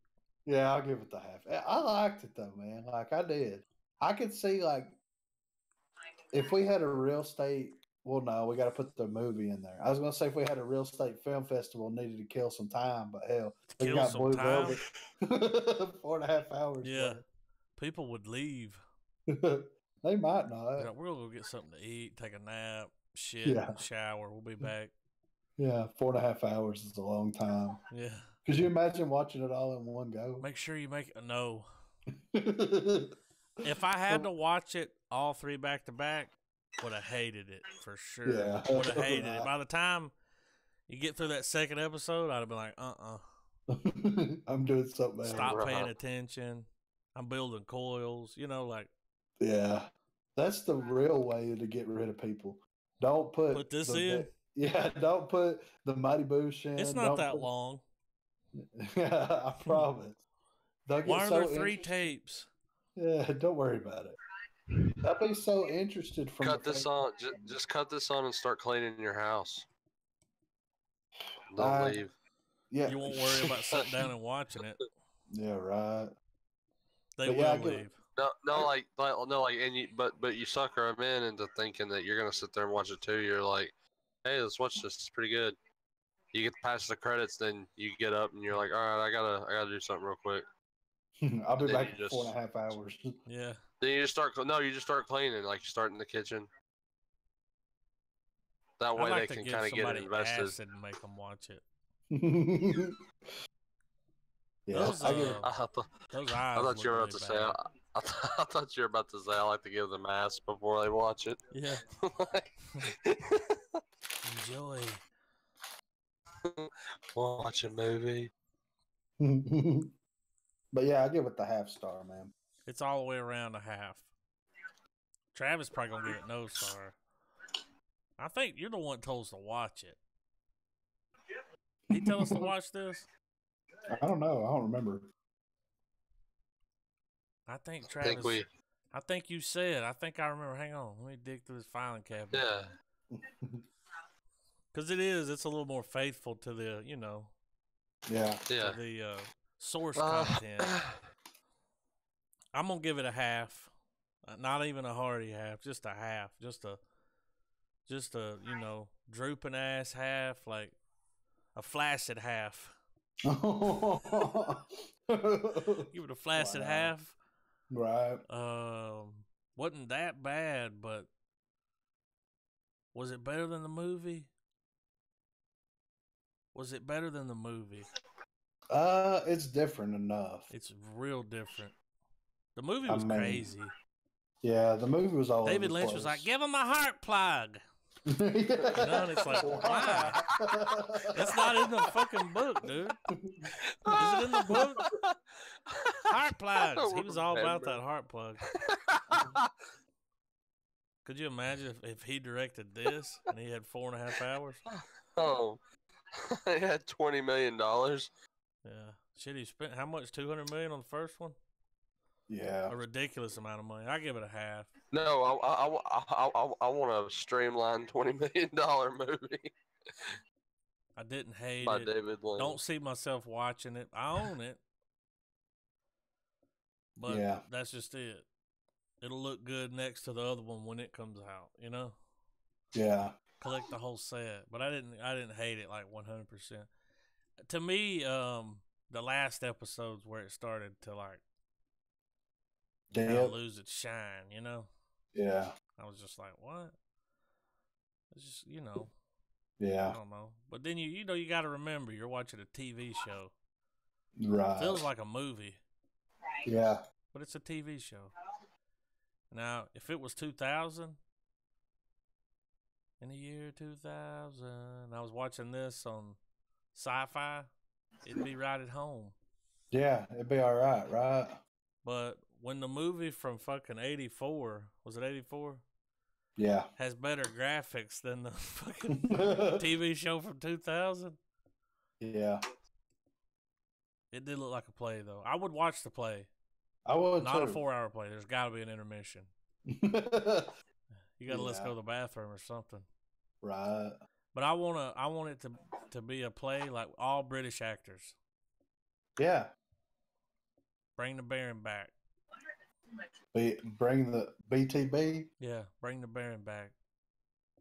S2: Yeah, I'll give it the half. I liked it though, man. Like I did. I could see like if we had a real estate. Well, no, we got to put the movie in there. I was gonna say if we had a real estate film festival, needed to kill some time, but hell, we got Blue Velvet. 4.5 hours.
S1: Yeah, people would leave.
S2: They might not.
S1: Like, we're gonna go get something to eat, take a nap, shit, shower. We'll be back.
S2: Yeah, 4.5 hours is a long time.
S1: Yeah.
S2: Could you imagine watching it all in one go?
S1: Make sure you make it. No. If I had to watch it all 3 back to back, would have hated it for sure.
S2: Yeah.
S1: Would have hated it. By the time you get through that second episode, I'd have been like,
S2: I'm doing something.
S1: Stop paying attention. I'm building coils. Like.
S2: Yeah. That's the real way to get rid of people. Don't put
S1: this in.
S2: Yeah, don't put the Mighty Boosh in.
S1: It's not that long.
S2: Yeah, I promise.
S1: Why are there 3 tapes?
S2: Yeah, don't worry about it. I'd be so interested from
S3: cut this on. Just cut this on and start cleaning your house. Don't leave.
S2: Yeah,
S1: you won't worry about sitting down and watching it.
S2: Yeah, right.
S1: They will leave.
S3: But you sucker them into thinking that you're gonna sit there and watch it too. You're like, hey, let's watch this. It's pretty good. You get past the credits, then you get up and you're like, all right, I gotta do something real quick.
S2: I'll be back in 4.5 hours.
S1: Yeah.
S3: Then you just start cleaning, like you start in the kitchen. That way they can kind of get invested.
S1: Acid and make them watch it.
S2: Yeah,
S1: those eyes.
S3: I thought you were about to say. I thought you were about to say I like to give them ass before they watch it.
S1: Yeah. Enjoy.
S3: Watch a movie.
S2: But yeah, I give it the half star, man.
S1: It's all the way around a half. Travis probably gonna give it no star. I think you're the one that told us to watch it. He tell us to watch this?
S2: I don't know. I don't remember.
S1: I think Travis. I think you said. I think I remember. Hang on. Let me dig through his filing cabinet.
S3: Yeah.
S1: Because it's a little more faithful to the,
S2: Yeah.
S3: Yeah.
S1: The source content. I'm gonna give it a half. Not even a hearty half. Just a half. Just a drooping ass half, like a flaccid half. Give it a flaccid half.
S2: Right.
S1: Wasn't that bad, but was it better than the movie? Was it better than the movie?
S2: It's different enough.
S1: It's real different. The movie was crazy.
S2: Yeah, the movie was all
S1: David Lynch was like, give him a heart plug. And it's like, why? That's not in the fucking book, dude. Is it in the book? Heart plugs. He was all about that heart plug. Could you imagine if he directed this and he had 4.5 hours?
S3: Oh, he had $20 million.
S1: Yeah. Shit, he spent how much? $200 million on the first one?
S2: Yeah.
S1: A ridiculous amount of money. I give it a half.
S3: No, I want a streamlined $20 million movie
S1: I didn't hate
S3: by
S1: it.
S3: David Lynch.
S1: Don't see myself watching it. I own it. But
S2: Yeah.
S1: that's just it. It'll look good next to the other one when it comes out, you know?
S2: Yeah.
S1: Collect the whole set. But I didn't hate it like 100%. To me, the last episode's where it started to like kinda lose its shine, you know?
S2: Yeah.
S1: I was just like, what? It's just, you know.
S2: Yeah.
S1: I don't know. But then you got to remember you're watching a TV show.
S2: Right.
S1: It feels like a movie.
S2: Yeah.
S1: But it's a TV show. Now, if it was 2000, in the year 2000, I was watching this on Syfy, it'd be right at home.
S2: Yeah, it'd be all right, right?
S1: But when the movie from fucking 84, was it 84?
S2: Yeah.
S1: Has better graphics than the fucking TV show from 2000.
S2: Yeah.
S1: It did look like a play, though. I would watch the play.
S2: I would
S1: Not
S2: too.
S1: a 4-hour play. There's got to be an intermission. You got to let's go to the bathroom or something.
S2: Right.
S1: But I want it to be a play like all British actors.
S2: Yeah.
S1: Bring the Baron back.
S2: Bring the BTB.
S1: Yeah, bring the Baron back.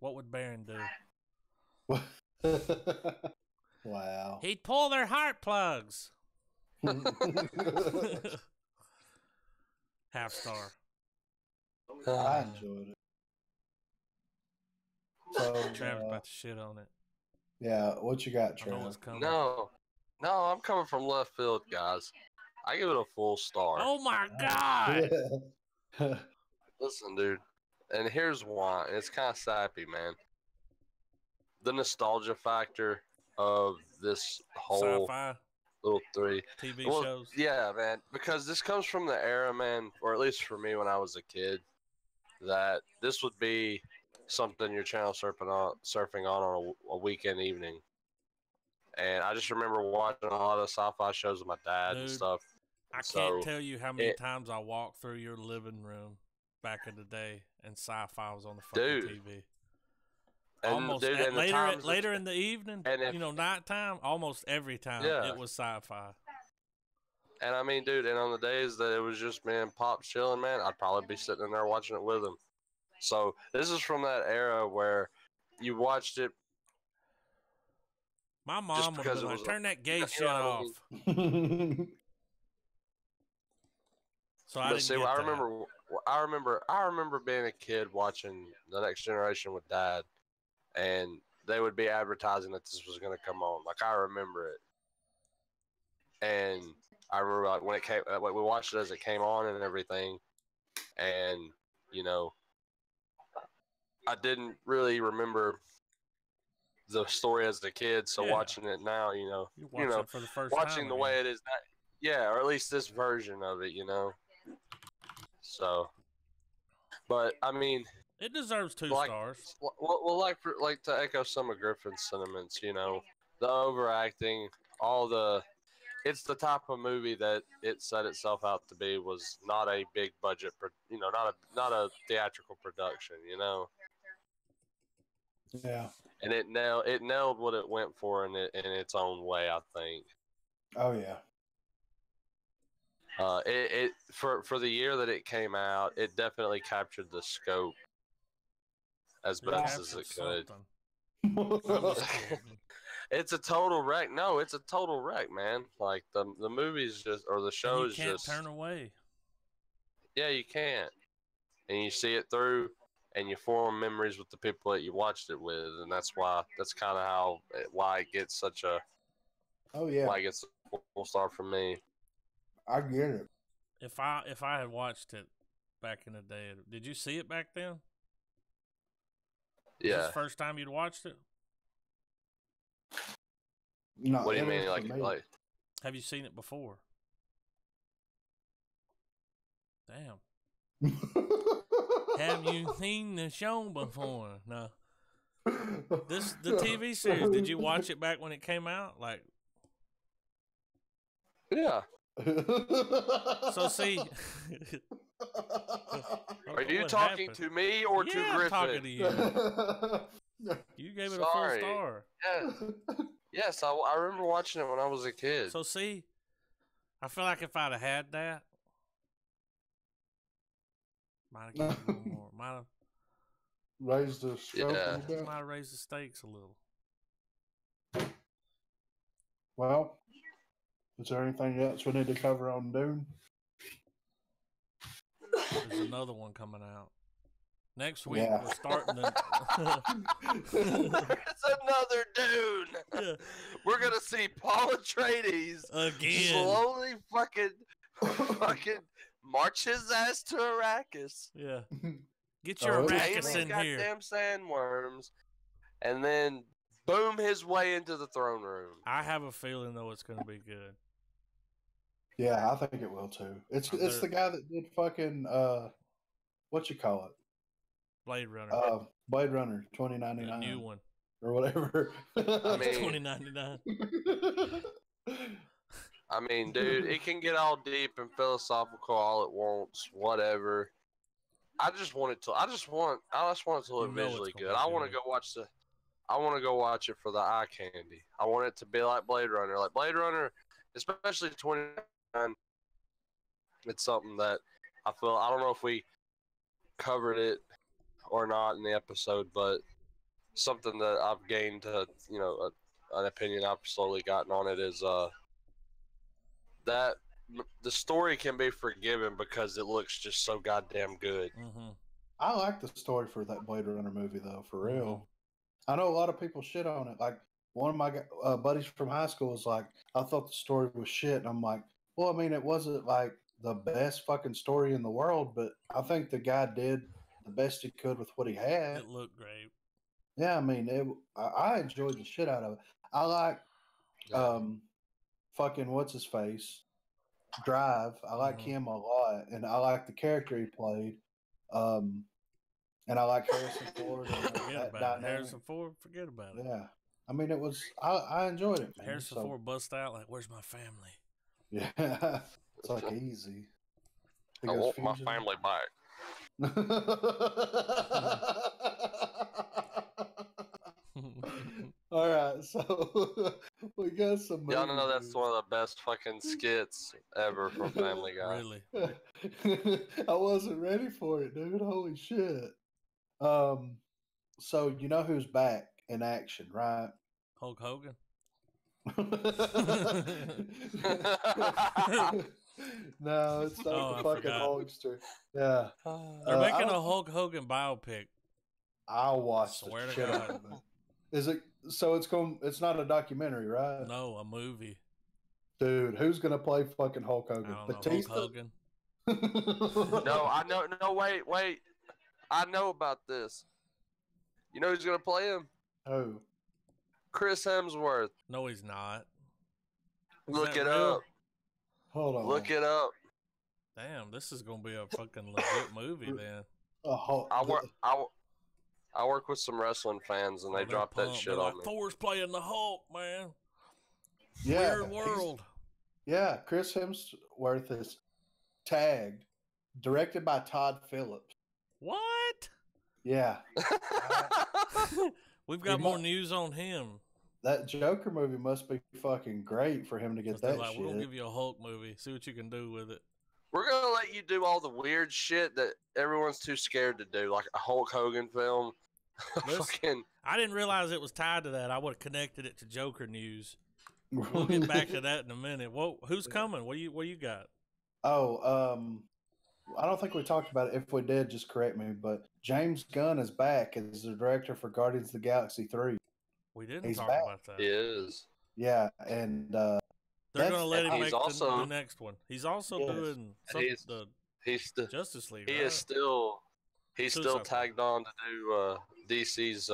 S1: What would Baron do?
S2: Wow.
S1: He'd pull their heart plugs. Half star.
S2: I enjoyed it. So
S1: Travis about to shit on it.
S2: Yeah, what you got,
S1: I know
S2: Travis?
S1: what's coming.
S3: No, I'm coming from left field, guys. I give it a full star.
S1: Oh my god!
S3: Listen, dude, and here's why. It's kind of sappy, man. The nostalgia factor of this whole
S1: Sci-fi
S3: little three
S1: TV
S3: well,
S1: shows.
S3: Yeah, man, because this comes from the era, man, or at least for me when I was a kid, that this would be something your channel surfing on a weekend evening. And I just remember watching a lot of sci-fi shows with my dad and stuff.
S1: I can't tell you how many times I walked through your living room back in the day and Sci-Fi was on the fucking TV. Almost later in the evening, and nighttime, almost every time it was Sci-Fi.
S3: And I mean, dude, and on the days that it was just me and Pop chilling, man, I'd probably be sitting in there watching it with him. So this is from that era where you watched it.
S1: My mom would have been like, turn that gay shit off. So I didn't get that.
S3: I remember being a kid watching The Next Generation with Dad, and they would be advertising that this was going to come on. Like, I remember it. And I remember like when it came, like, we watched it as it came on and everything. And, I didn't really remember the story as a kid. So watching it now,
S1: it for the first
S3: watching
S1: time
S3: the way it is now, or at least this version of it, So, but I mean,
S1: it deserves 2 stars.
S3: Well, like to echo some of Griffin's sentiments, the overacting, it's the type of movie that it set itself out to be was not a big budget, not a theatrical production,
S2: Yeah.
S3: And it nailed what it went for in its own way, I think.
S2: Oh yeah.
S3: For the year that it came out, it definitely captured the scope as best as it could. It's a total wreck. No, it's a total wreck, man. Like the movies or the shows
S1: you can't turn away.
S3: Yeah, you can't. And you see it through, and you form memories with the people that you watched it with, and that's kind of why it gets such a.
S2: Oh yeah.
S3: Why it gets a full star from me.
S2: I get it.
S1: If I had watched it back in the day, did you see it back then?
S3: Yeah.
S1: Was this the first time you'd watched it?
S2: No.
S3: What do you mean, like?
S1: Have you seen it before? Damn. Have you seen the show before? No. The TV series. Did you watch it back when it came out? Like,
S3: Yeah.
S1: so see.
S3: Are you
S1: What
S3: talking
S1: happened?
S3: to me or to
S1: I'm
S3: Griffin?
S1: talking to you. You gave it a full star.
S3: Yes, I remember watching it when I was a kid.
S1: So see, I feel like if I'd have had that, might have given you more. Might have
S2: Raised the scope a little bit.
S1: Might have raised the stakes a little.
S2: Well, is there anything else we need to cover on Dune?
S1: There's another one coming out. Next week,
S2: Yeah.
S1: we're starting the...
S3: It's another Dune.
S1: Yeah.
S3: We're going to see Paul Atreides
S1: Again.
S3: slowly fucking march his ass to Arrakis.
S1: Yeah. Get your Arrakis in here.
S3: Goddamn sandworms. And then boom his way into the throne room.
S1: I have a feeling, though, it's going to be good.
S2: Yeah, I think it will, too. It's the guy that did fucking, what you call it?
S1: Blade Runner.
S2: Blade Runner 2099.
S1: A new one.
S2: Or whatever.
S3: I mean,
S1: 2099.
S3: I mean, dude, it can get all deep and philosophical all at once, whatever. I just want it to look visually good. I want to go watch it for the eye candy. I want it to be like Blade Runner. Like Blade Runner, especially 2099, it's something that I don't know if we covered it or not in the episode, but something that I've gained an opinion I've slowly gotten on it is that the story can be forgiven because it looks just so goddamn good.
S1: Mm-hmm.
S2: I like the story for that Blade Runner movie, though, for real. I know a lot of people shit on it. Like, one of my buddies from high school was like, I thought the story was shit. And I'm like, well, I mean, it wasn't like the best fucking story in the world, but I think the guy did the best he could with what he had.
S1: It looked great.
S2: Yeah, I mean, I enjoyed the shit out of it. I like fucking what's his face, Drive. I like him a lot, and I like the character he played. And I like Harrison Ford.
S1: Harrison Ford, forget about it.
S2: Yeah, I mean, it was. I enjoyed it. Man.
S1: Harrison Ford bust out like, "Where's my family?"
S2: Yeah, it's like easy.
S3: I want my family back.
S2: All right, so we got some.
S3: Y'all know that's one of the best fucking skits ever from Family Guy.
S1: Really?
S2: I wasn't ready for it, dude. Holy shit. So you know who's back in action, right?
S1: Hulk Hogan.
S2: No, it's not the fucking Hulkster. Yeah.
S1: They're making a Hulk Hogan biopic.
S2: I'll watch
S1: Swear
S2: the
S1: to
S2: shit
S1: God.
S2: out of it. Is it so it's not a documentary, right?
S1: No, a movie.
S2: Dude, who's gonna play fucking Hulk Hogan?
S1: I don't know, Hulk Hogan.
S3: No, I know. No, wait. I know about this. You know who's gonna play him?
S2: Who?
S3: Chris Hemsworth.
S1: No, he's not.
S3: Look it
S1: real?
S3: up.
S2: Hold on.
S3: Look it up.
S1: Damn, this is gonna be a fucking legit movie then.
S3: I work with some wrestling fans, and they dropped that shit on me.
S1: Thor's playing the Hulk, man.
S2: Yeah,
S1: Weird world.
S2: Yeah, Chris Hemsworth is tagged, directed by Todd Phillips.
S1: What?
S2: Yeah.
S1: We've got more news on him.
S2: That Joker movie must be fucking great for him to get that shit.
S1: We're going to give you a Hulk movie. See what you can do with it.
S3: We're going to let you do all the weird shit that everyone's too scared to do, like a Hulk Hogan film.
S1: I didn't realize it was tied to that. I would have connected it to Joker news. We'll get back to that in a minute. Whoa, who's coming? What you got?
S2: Oh, I don't think we talked about it. If we did, just correct me. But James Gunn is back as the director for Guardians of the Galaxy 3.
S1: We didn't talk about that.
S3: He is.
S2: Yeah, and
S1: they're going to let him make
S3: the
S1: next one. He's also doing the Justice League.
S3: He's still tagged on to do DC's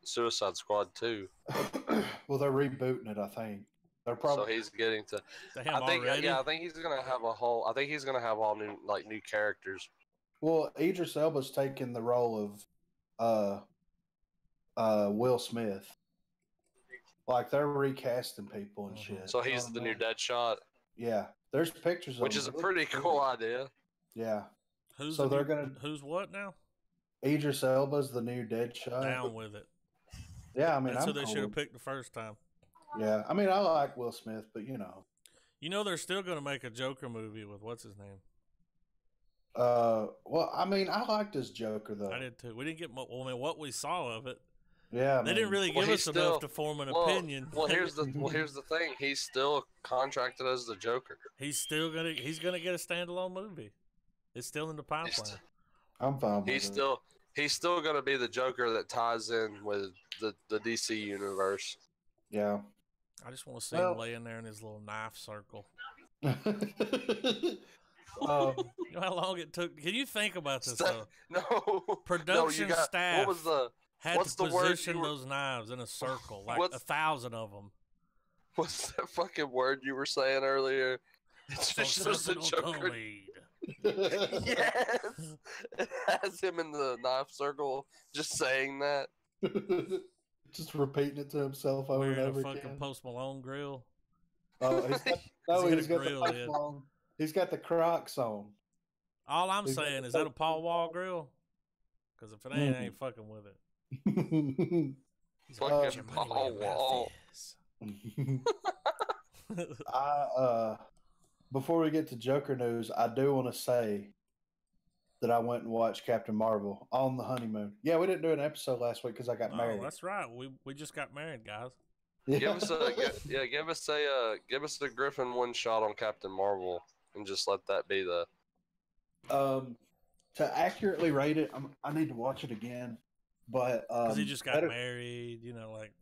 S3: Suicide Squad 2.
S2: Well, they're rebooting it, I think. They're probably
S3: so he's getting to.
S1: I think
S3: he's gonna have a whole. I think he's gonna have all new characters.
S2: Well, Idris Elba's taking the role of Will Smith. Like they're recasting people and shit.
S3: So he's the new Deadshot.
S2: Yeah, there's pictures of
S3: Which
S2: him.
S3: is a pretty cool idea.
S2: Yeah.
S1: Who's
S2: so they're gonna?
S1: Who's what now?
S2: Idris Elba's the new Deadshot.
S1: Down with it.
S2: Yeah, I mean,
S1: that's who they should have picked the first time.
S2: Yeah, I mean, I like Will Smith, but you know.
S1: You know, they're still going to make a Joker movie with what's his name.
S2: Well, I mean, I liked his Joker though.
S1: I did too. We didn't get much. Well, I mean, what we saw of it.
S2: Yeah,
S1: they didn't really give us enough to form an opinion.
S3: Well, here's the thing. He's still contracted as the Joker.
S1: He's gonna get a standalone movie. It's still in the pipeline.
S2: I'm fine.
S3: He's still gonna be the Joker that ties in with the DC universe.
S2: Yeah.
S1: I just want to see him laying there in his little knife circle.
S2: You
S1: know how long it took? Can you think about this?
S3: No.
S1: Production staff.
S3: What was the?
S1: Had to position those knives in a circle, like 1,000 of them.
S3: What's that fucking word you were saying earlier? It's just a Joker. Yes, it has him in the knife circle, just saying that.
S2: Just repeating it to himself over and over again.
S1: Fucking Post Malone grill.
S2: Oh, he's got the Crocs on.
S1: All I'm saying is that a Paul Wall grill? Because if it ain't, I ain't fucking with it.
S3: Fucking Paul Wall.
S2: Before we get to Joker news, I do want to say that I went and watched Captain Marvel on the honeymoon. Yeah, we didn't do an episode last week because I got married.
S1: That's right. We just got married, guys.
S2: Yeah.
S3: Give us a Griffin one shot on Captain Marvel and just let that be the.
S2: To accurately rate it, I need to watch it again. But
S1: because he just got married, you know, like.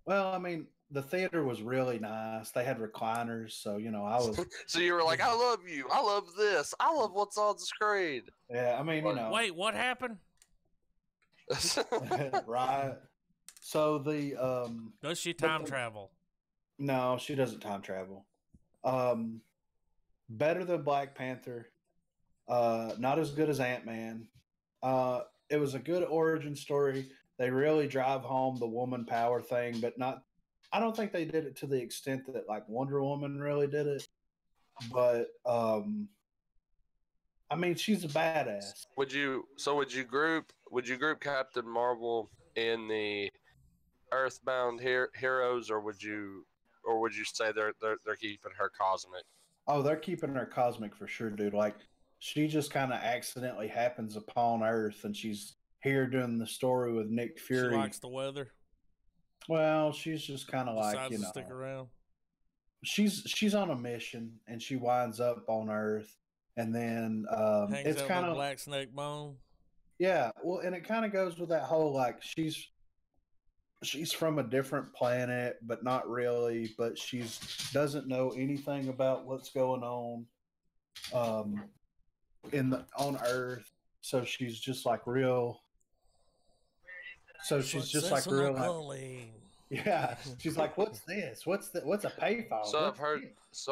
S2: Well, I mean, the theater was really nice. They had recliners, so you know, I was.
S3: So you were like, "I love you. I love this. I love what's on the screen."
S2: Yeah, I mean, you know.
S1: Wait, what happened?
S2: Right. So the
S1: does she time travel?
S2: No, she doesn't time travel. Better than Black Panther. Not as good as Ant-Man. It was a good origin story. They really drive home the woman power thing, but not. I don't think they did it to the extent that like Wonder Woman really did it. But I mean, she's a badass.
S3: Would you group Captain Marvel in the Earthbound heroes, or would you say they're keeping her cosmic?
S2: Oh, they're keeping her cosmic for sure, dude. Like she just kind of accidentally happens upon Earth, and she's here doing the story with Nick Fury.
S1: She likes the weather.
S2: Well, she's just kind of like, you know,
S1: stick around.
S2: She's on a mission, and she winds up on Earth, and then it's kind of
S1: Black Snake Bone.
S2: Yeah, well, and it kind of goes with that whole like she's from a different planet, but not really. But she's doesn't know anything about what's going on on Earth. So she's just like real. So she's just like real. Like, yeah, she's like, "What's this? What's a payphone?"
S3: So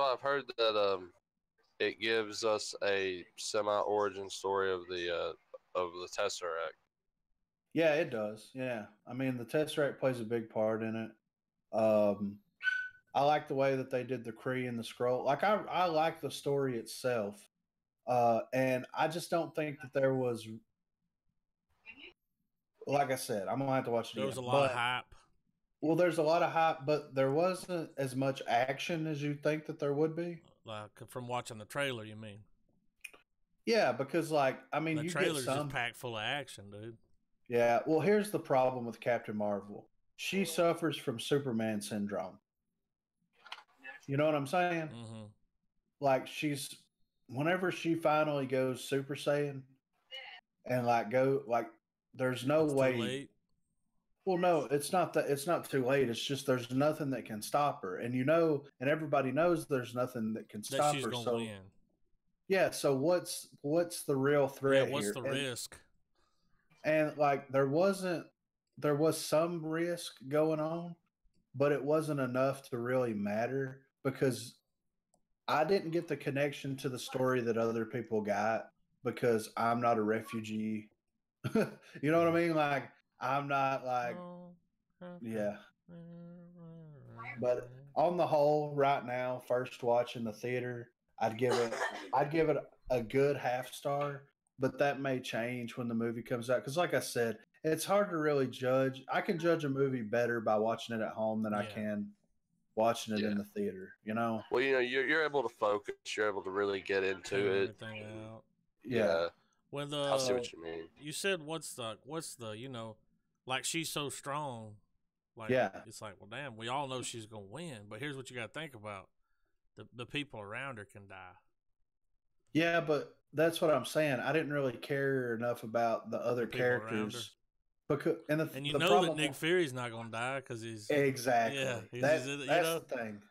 S3: I've heard that it gives us a semi-origin story of the Tesseract.
S2: Yeah, it does. Yeah, I mean the Tesseract plays a big part in it. I like the way that they did the Kree and the Skrull. Like I like the story itself, and I just don't think that there was. Like I said, I'm gonna have to watch it.
S1: There was a lot of hype.
S2: Well, there's a lot of hype, but there wasn't as much action as you'd think that there would be.
S1: Like from watching the trailer, you mean?
S2: Yeah, because like I mean,
S1: the trailer's just packed full of action, dude.
S2: Yeah, well, here's the problem with Captain Marvel. She suffers from Superman syndrome. You know what I'm saying?
S1: Mm-hmm.
S2: Like whenever she finally goes Super Saiyan, and there's no way.
S1: Too late.
S2: Well, no, it's not that. It's not too late. It's just there's nothing that can stop her, and and everybody knows there's nothing that can stop her. So,
S1: win.
S2: Yeah. So what's the real threat?
S1: Yeah. What's
S2: here?
S1: the risk?
S2: And like there was some risk going on, but it wasn't enough to really matter because I didn't get the connection to the story that other people got because I'm not a refugee. You know what I mean? Like, I'm not like, yeah. But on the whole, right now, first watch in the theater, I'd give it a good half star, but that may change when the movie comes out. Because, like I said, it's hard to really judge. I can judge a movie better by watching it at home than I can watching it in the theater. You know?
S3: Well, you're able to focus. You're able to really get into it.
S1: Everything out.
S2: Yeah.
S1: With
S3: I see what you mean.
S1: You said what's the like she's so strong. Like, it's like, well, damn, we all know she's gonna win, but here's what you got to think about: the people around her can die.
S2: Yeah, but that's what I'm saying. I didn't really care enough about the other characters because
S1: and you know that Nick Fury's not gonna die because he's
S2: exactly. That's the thing.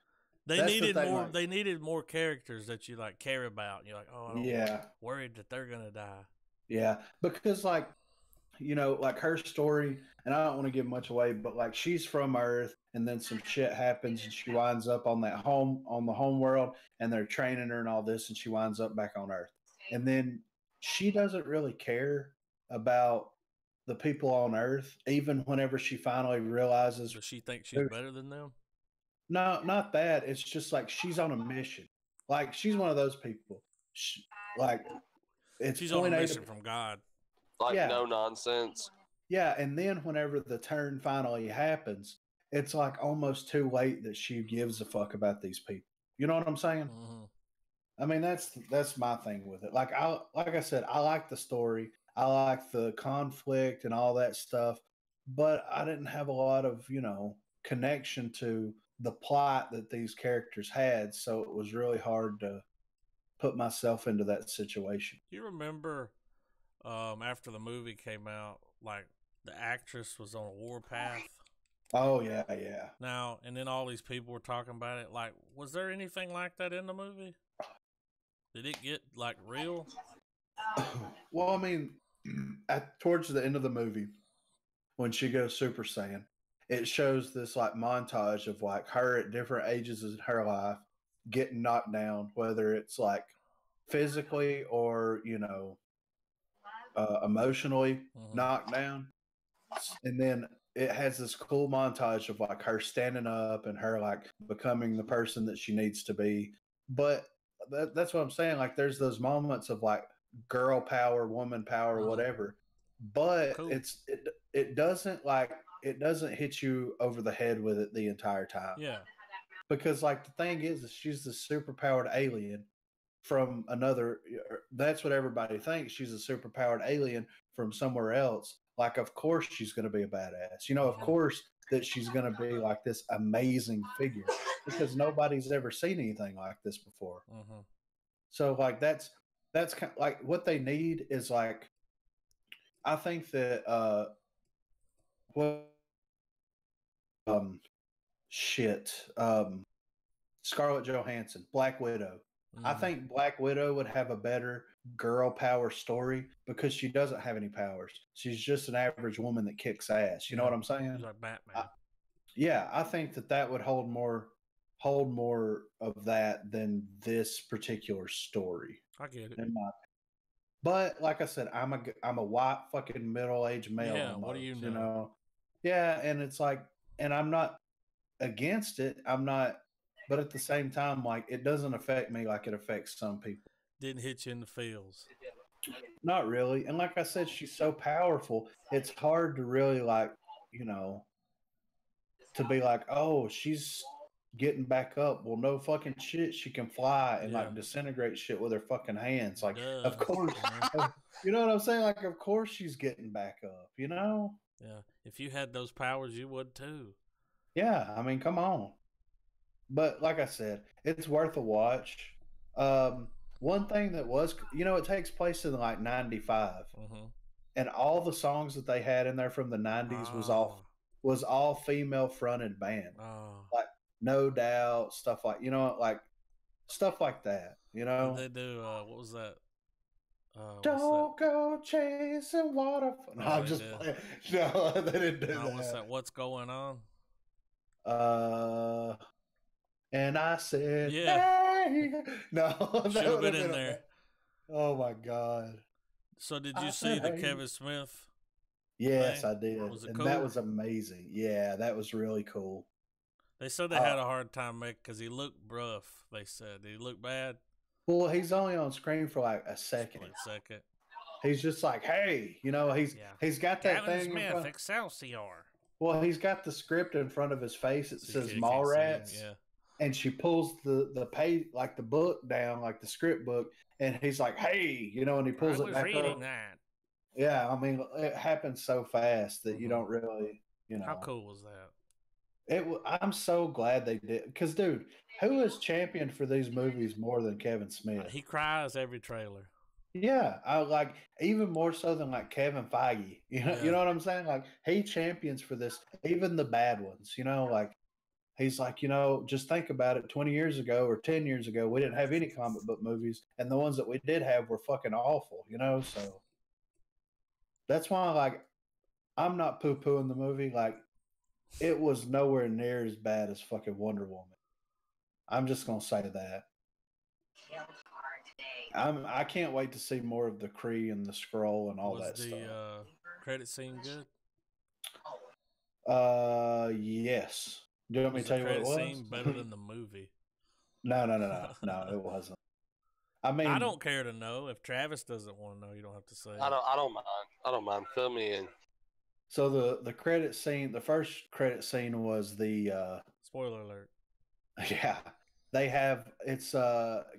S1: They needed more characters that you like care about. And you're like, oh, I'm worried that they're gonna die.
S2: Yeah, because like, you know, like her story, and I don't want to give much away, but like she's from Earth, and then some shit happens, and she winds up on the home world, and they're training her and all this, and she winds up back on Earth, and then she doesn't really care about the people on Earth, even whenever she finally realizes.
S1: Does she think she's better than them?
S2: No, not that. It's just like she's on a mission. Like she's one of those people. She's
S1: on a mission from God.
S3: Like no nonsense.
S2: Yeah, and then whenever the turn finally happens, it's like almost too late that she gives a fuck about these people. You know what I'm saying?
S1: Mm-hmm.
S2: I mean, that's my thing with it. Like I said, I like the story. I like the conflict and all that stuff, but I didn't have a lot of, connection to the plot that these characters had, so it was really hard to put myself into that situation.
S1: Do you remember after the movie came out, like the actress was on a warpath?
S2: Oh yeah.
S1: Now, and then all these people were talking about it. Like, was there anything like that in the movie? Did it get like real?
S2: Well, I mean, towards the end of the movie, when she goes Super Saiyan, it shows this like montage of like her at different ages in her life getting knocked down, whether it's like physically or emotionally knocked down, and then it has this cool montage of like her standing up and her like becoming the person that she needs to be. But that's what I'm saying. Like, there's those moments of like girl power, woman power, whatever. But cool. It doesn't hit you over the head with it the entire time.
S1: Yeah.
S2: Because like the thing is she's the superpowered alien from another. That's what everybody thinks. She's a superpowered alien from somewhere else. Like, of course she's going to be a badass. Of course that she's going to be like this amazing figure because nobody's ever seen anything like this before. So like that's kind of like what they need is like, I think that Scarlett Johansson, Black Widow. I think Black Widow would have a better girl power story because she doesn't have any powers. She's just an average woman that kicks ass. You know what I'm saying?
S1: She's like Batman.
S2: I think that would hold more of that than this particular story.
S1: I get it.
S2: But like I said, I'm a white fucking middle-aged male.
S1: Yeah, what do you
S2: know? Yeah, and it's like, and I'm not against it. I'm not. But at the same time, like, it doesn't affect me like it affects some people.
S1: Didn't hit you in the feels.
S2: Not really. And like I said, she's so powerful. It's hard to really like, to be like, oh, she's getting back up. Well, no fucking shit. She can fly and like disintegrate shit with her fucking hands. Like, of course. You know what I'm saying? Like, of course she's getting back up,
S1: Yeah. If you had those powers, you would too.
S2: Yeah. I mean, come on. But like I said, it's worth a watch. One thing that was, it takes place in like 95, and all the songs that they had in there from the 90s was all female fronted band, like No Doubt, stuff like stuff like that.
S1: They do. What was that?
S2: Don't go chasing waterfalls. No, I'm just playing. No, they didn't do that.
S1: What's that? What's going on?
S2: And I said, hey. No,
S1: should have been in there.
S2: Oh my god.
S1: So did
S2: I
S1: you see
S2: said,
S1: the
S2: hey.
S1: Kevin Smith
S2: Yes,
S1: thing?
S2: I did.
S1: Was it
S2: And
S1: cool?
S2: that was amazing. Yeah, that was really cool.
S1: They said they had a hard time making because he looked rough. They said did he look bad?
S2: Well, he's only on screen for like a
S1: Just
S2: second.
S1: for a second.
S2: He's just like, hey, he's got that
S1: Kevin
S2: thing in
S1: Smith,
S2: front.
S1: Excelsior.
S2: Well, he's got the script in front of his face. It
S1: So
S2: says
S1: you can't see him,
S2: Mallrats.
S1: yeah.
S2: And she pulls the page, like the book down, like the script book, and he's like, hey, and he pulls
S1: I
S2: it
S1: was
S2: back
S1: reading
S2: up.
S1: that.
S2: Yeah, I mean, it happens so fast that you don't really,
S1: How cool was that?
S2: I'm so glad they did. Because, dude, who has championed for these movies more than Kevin Smith?
S1: He cries every trailer.
S2: Yeah, I like even more so than like Kevin Feige. You know what I'm saying? Like he champions for this, even the bad ones. Like he's like, just think about it. 20 years ago or 10 years ago, we didn't have any comic book movies, and the ones that we did have were fucking awful. So that's why, like, I'm not poo pooing the movie. Like, it was nowhere near as bad as fucking Wonder Woman. I'm just gonna say that. I can't wait to see more of the Kree and the Skrull and all that stuff.
S1: Was the credit scene good?
S2: Yes. Do you want me to tell you what it was?
S1: Was the credit scene better than the movie?
S2: No, it wasn't. I mean,
S1: I don't care to know. If Travis doesn't want to know, you don't have to say.
S3: I don't mind. I don't mind. Fill me in.
S2: So the credit scene, the first credit scene was the
S1: spoiler alert.
S2: Yeah. It's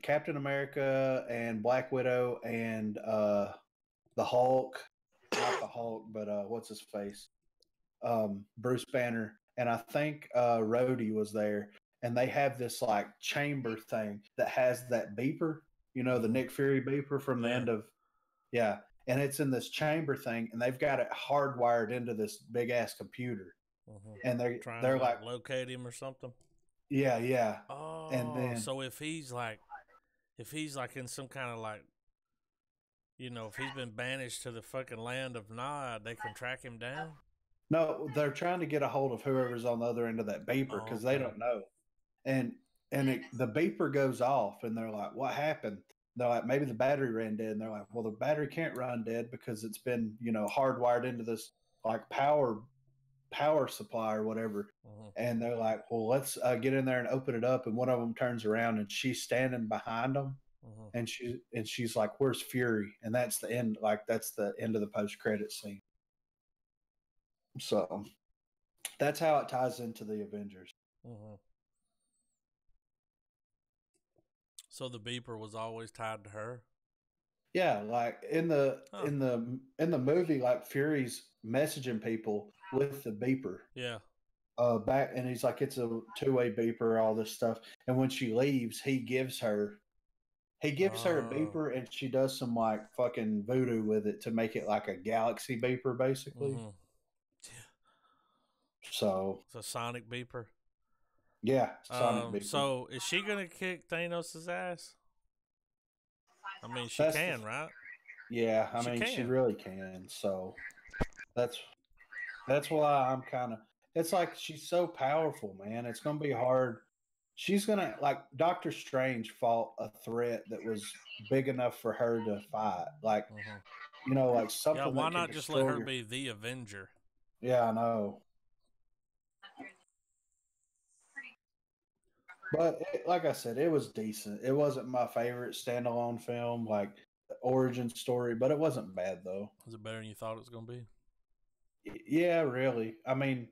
S2: Captain America and Black Widow and the Hulk. Not the Hulk, but what's his face? Bruce Banner. And I think Rhodey was there. And they have this like chamber thing that has that beeper, the Nick Fury beeper from the end of and it's in this chamber thing, and they've got it hardwired into this big ass computer. And they're
S1: trying
S2: to
S1: like locate him or something.
S2: Yeah.
S1: Oh,
S2: and then
S1: so if he's like in some kind of like, if he's been banished to the fucking land of Nod, they can track him down.
S2: No, they're trying to get a hold of whoever's on the other end of that beeper because they don't know. And the beeper goes off, and they're like, "What happened?" They're like, "Maybe the battery ran dead." And they're like, "Well, the battery can't run dead because it's been hardwired into this like power supply or whatever." And they're like, "Well, let's get in there and open it up." And one of them turns around, and she's standing behind them, and she's like, "Where's Fury?" And that's the end. Like that's the end of the post credit scene. So that's how it ties into the Avengers.
S1: So the beeper was always tied to her.
S2: Yeah, like in the movie, like Fury's messaging people with the beeper.
S1: Yeah.
S2: Back, and he's like, it's a two-way beeper, all this stuff. And when she leaves, he gives her a beeper, and she does some like fucking voodoo with it to make it like a galaxy beeper, basically. So
S1: it's a sonic beeper.
S2: Yeah, sonic beeper.
S1: So is she gonna kick Thanos' ass? I mean, she can, right?
S2: Yeah, I mean, she really can. So that's why I'm kind of. It's like she's so powerful, man. It's gonna be hard. She's gonna like Doctor Strange fought a threat that was big enough for her to fight. Like, like something.
S1: Yeah, why not just let her be the Avenger?
S2: Yeah, I know. But like I said, it was decent. It wasn't my favorite standalone film, like origin story, but it wasn't bad though.
S1: Was it better than you thought it was gonna be?
S2: Yeah, really. I mean,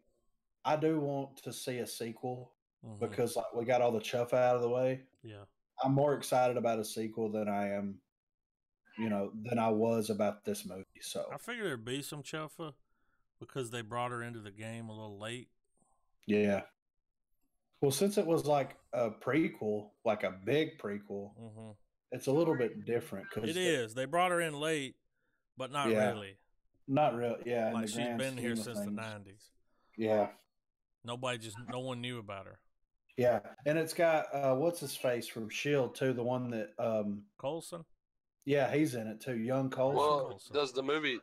S2: I do want to see a sequel because like we got all the chuff out of the way.
S1: Yeah.
S2: I'm more excited about a sequel than I am, than I was about this movie. So
S1: I figured there'd be some chuffa because they brought her into the game a little late.
S2: Yeah. Well, since it was like a prequel, like a big prequel, it's a little bit different.
S1: It is. They brought her in late, but not really.
S2: Not really. Yeah.
S1: Like she's been here since the 90s.
S2: Yeah.
S1: No one knew about her.
S2: Yeah. And it's got, what's his face from S.H.I.E.L.D. too, the one that,
S1: Colson?
S2: Yeah, he's in it too. Young Colson.
S3: Well, does the movie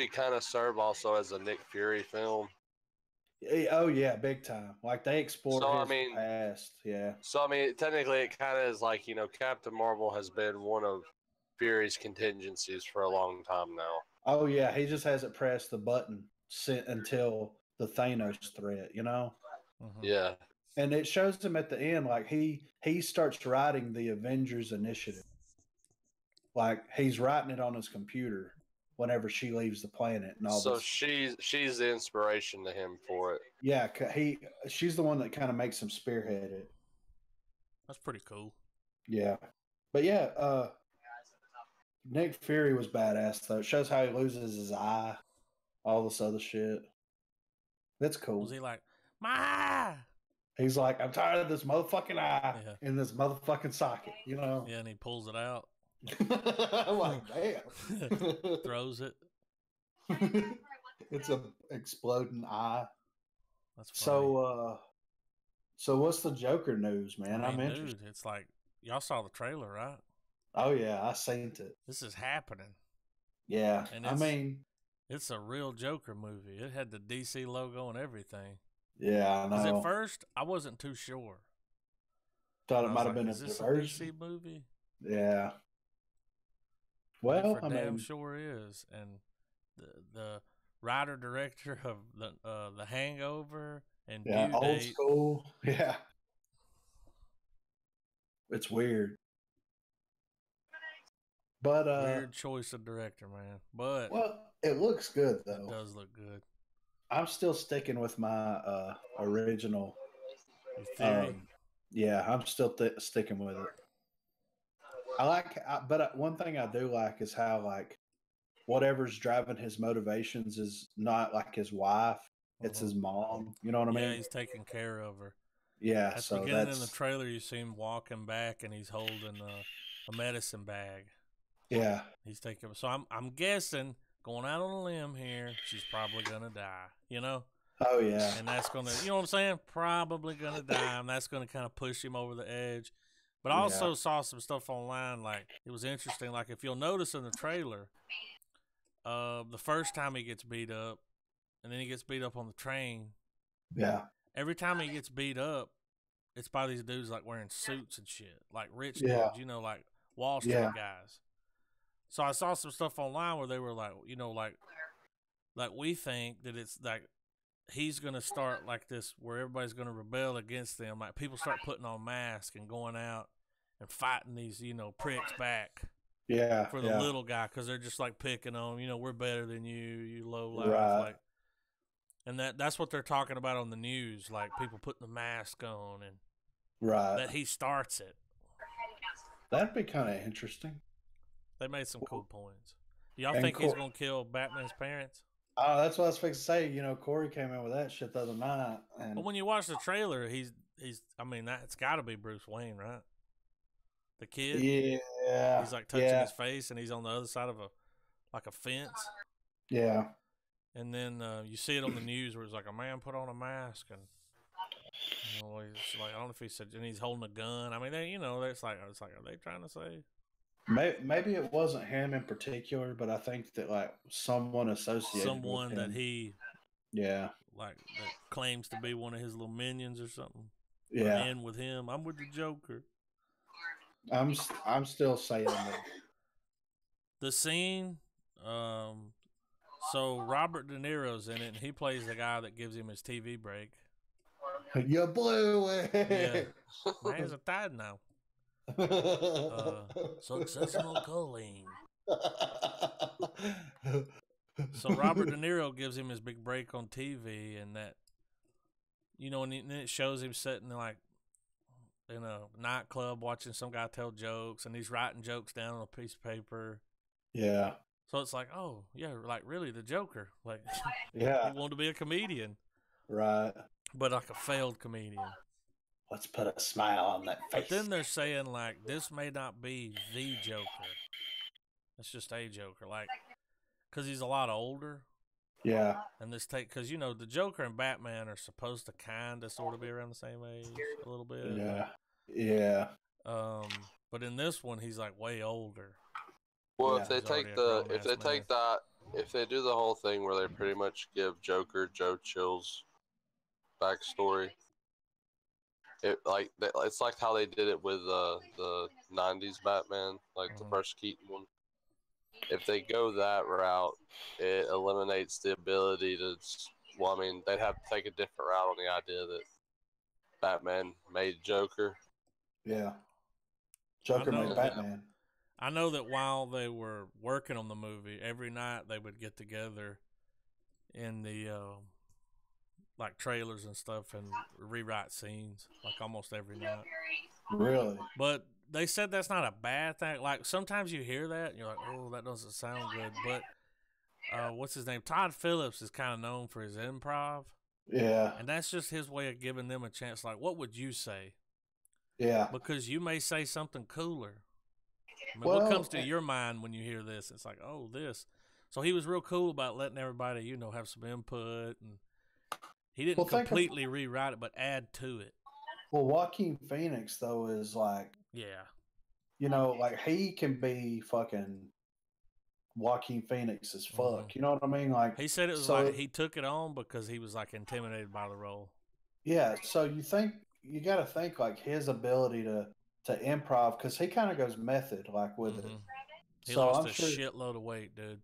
S3: kind of serve also as a Nick Fury film?
S2: Oh yeah, big time. Like they explore his past. Yeah.
S3: So I mean, technically, it kind of is like Captain Marvel has been one of Fury's contingencies for a long time now.
S2: Oh yeah, he just hasn't pressed the button until the Thanos threat, you know.
S1: Mm-hmm.
S3: Yeah.
S2: And it shows him at the end, like he starts writing the Avengers Initiative. Like he's writing it on his computer whenever she leaves the planet and all
S3: So
S2: this.
S3: she's the inspiration to him for it.
S2: Yeah, she's the one that kind of makes him spearhead it.
S1: That's pretty cool.
S2: Yeah, but yeah, Nick Fury was badass though. It shows how he loses his eye, all this other shit. That's cool.
S1: Was he like, my eye?
S2: He's like, I'm tired of this motherfucking eye in this motherfucking socket, you know?
S1: Yeah, and he pulls it out.
S2: I'm like, damn.
S1: Throws it.
S2: It's a exploding eye.
S1: That's funny.
S2: So what's the Joker news, man? I'm interested.
S1: Dude, it's like, y'all saw the trailer, right?
S2: Oh yeah, I seen it.
S1: This is happening.
S2: Yeah,
S1: and
S2: I mean,
S1: it's a real Joker movie. It had the DC logo and everything.
S2: Yeah, I know.
S1: Because at first, I wasn't too sure.
S2: Thought it might have been
S1: is
S2: a
S1: this
S2: diversion.
S1: a DC movie?
S2: Yeah. Well,
S1: I damn sure is. And the writer director of the Hangover and Due
S2: old
S1: Date.
S2: school. Yeah. It's weird. But
S1: weird choice of director, man. But
S2: well, it looks good though.
S1: It does look good.
S2: I'm still sticking with my original
S1: theory.
S2: Yeah, I'm still sticking with it. But one thing I do like is how like whatever's driving his motivations is not like his wife; it's his mom. You know what I mean?
S1: Yeah, he's taking care of her.
S2: Yeah.
S1: At the beginning in the trailer, you see him walking back, and he's holding a medicine bag.
S2: Yeah.
S1: He's taking. So I'm guessing, going out on a limb here, she's probably gonna die. You know.
S2: Oh yeah.
S1: And that's gonna, you know what I'm saying? Probably gonna die, and that's gonna kind of push him over the edge. But I also saw some stuff online, like it was interesting. Like if you'll notice in the trailer, the first time he gets beat up, and then he gets beat up on the train.
S2: Yeah.
S1: Every time he gets beat up, it's by these dudes like wearing suits and shit, like rich dudes, you know, like Wall Street guys. So I saw some stuff online where they were like, you know, like we think that it's like he's going to start like this where everybody's going to rebel against them. Like people start putting on masks and going out and fighting these, you know, pricks back.
S2: Yeah.
S1: For the little guy, because they're just like picking on, you know, we're better than you low life.
S2: Right.
S1: Like, and that's what they're talking about on the news, like people putting the mask on and that he starts it.
S2: That'd be kind of interesting.
S1: They made some cool points. Do y'all think he's going to kill Batman's parents?
S2: Oh, that's what I was fixing to say. You know, Corey came in with that shit the other night. And
S1: but when you watch the trailer, he's I mean, that's got to be Bruce Wayne, right? The kid?
S2: Yeah.
S1: He's like touching his face, and he's on the other side of a fence.
S2: Yeah.
S1: And then you see it on the news where it's like a man put on a mask, and you know, he's like, I don't know if he said, and he's holding a gun. I mean, it's like, are they trying to say?
S2: Maybe it wasn't him in particular, but I think that like someone associated with him.
S1: That he, like that claims to be one of his little minions or something.
S2: Yeah,
S1: and with him, I'm with the Joker.
S2: I'm still saying that.
S1: The scene, so Robert De Niro's in it, and he plays the guy that gives him his TV break.
S2: You blew it.
S1: Yeah, man's a tired now. Successful calling. So Robert De Niro gives him his big break on TV, and that, you know, and then it shows him sitting like in a nightclub watching some guy tell jokes, and he's writing jokes down on a piece of paper.
S2: Yeah.
S1: So it's like, oh yeah, like really the Joker, like
S2: he
S1: wanted to be a comedian,
S2: right?
S1: But like a failed comedian.
S2: Let's put a smile on that face.
S1: But then they're saying, like, this may not be the Joker. It's just a Joker. Like, because he's a lot older.
S2: Yeah.
S1: And because, you know, the Joker and Batman are supposed to kind of sort of be around the same age a little bit.
S2: Yeah. Yeah.
S1: But in this one, he's, like, way older.
S3: Well, if they do the whole thing where they pretty much give Joker Joe Chill's backstory, It's like how they did it with the '90s Batman, like the first Keaton one. If they go that route, it eliminates the ability to. Well, I mean, they'd have to take a different route on the idea that Batman made Joker.
S2: Yeah. Joker made Batman.
S1: I know that while they were working on the movie, every night they would get together in the like trailers and stuff and rewrite scenes like almost every night.
S2: Really?
S1: But they said that's not a bad thing. Like sometimes you hear that and you're like, oh, that doesn't sound good. But what's his name? Todd Phillips is kind of known for his improv.
S2: Yeah.
S1: And that's just his way of giving them a chance. Like, what would you say?
S2: Yeah.
S1: Because you may say something cooler. I mean, what comes to your mind when you hear this? It's like, oh, this. So he was real cool about letting everybody, have some input. And he didn't completely rewrite it, but add to it.
S2: Well, Joaquin Phoenix, though, is like...
S1: Yeah.
S2: Like, he can be fucking Joaquin Phoenix as fuck.
S1: Mm-hmm.
S2: You know what I mean? Like,
S1: he said it was like he took it on because he was, like, intimidated by the role. Yeah,
S2: so you got to think, like, his ability to improv, because he kind of goes method, like, with it.
S1: He lost a shitload of weight, dude.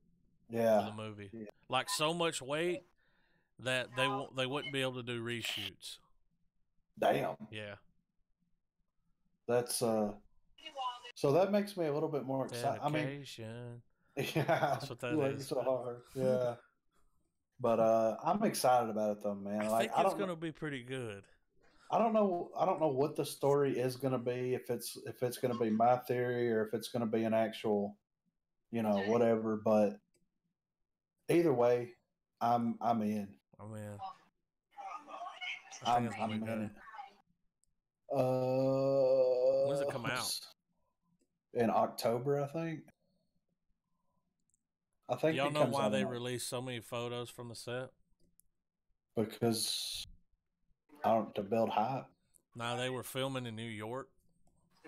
S2: Yeah.
S1: For the movie. Yeah. Like, so much weight that they wouldn't be able to do reshoots.
S2: Damn.
S1: Yeah.
S2: That's so that makes me a little bit more excited.
S1: Dedication.
S2: Yeah,
S1: that's what that is.
S2: So hard. Yeah. But I'm excited about it though, man.
S1: I think it's gonna be pretty good.
S2: I don't know what the story is gonna be, if it's gonna be my theory or if it's gonna be an actual, whatever. But either way, I'm in.
S1: I'm in.
S2: I'm in.
S1: When does it come out?
S2: In October, I think.
S1: Y'all know why they released so many photos from the set?
S2: Because to build hype.
S1: No, they were filming in New York,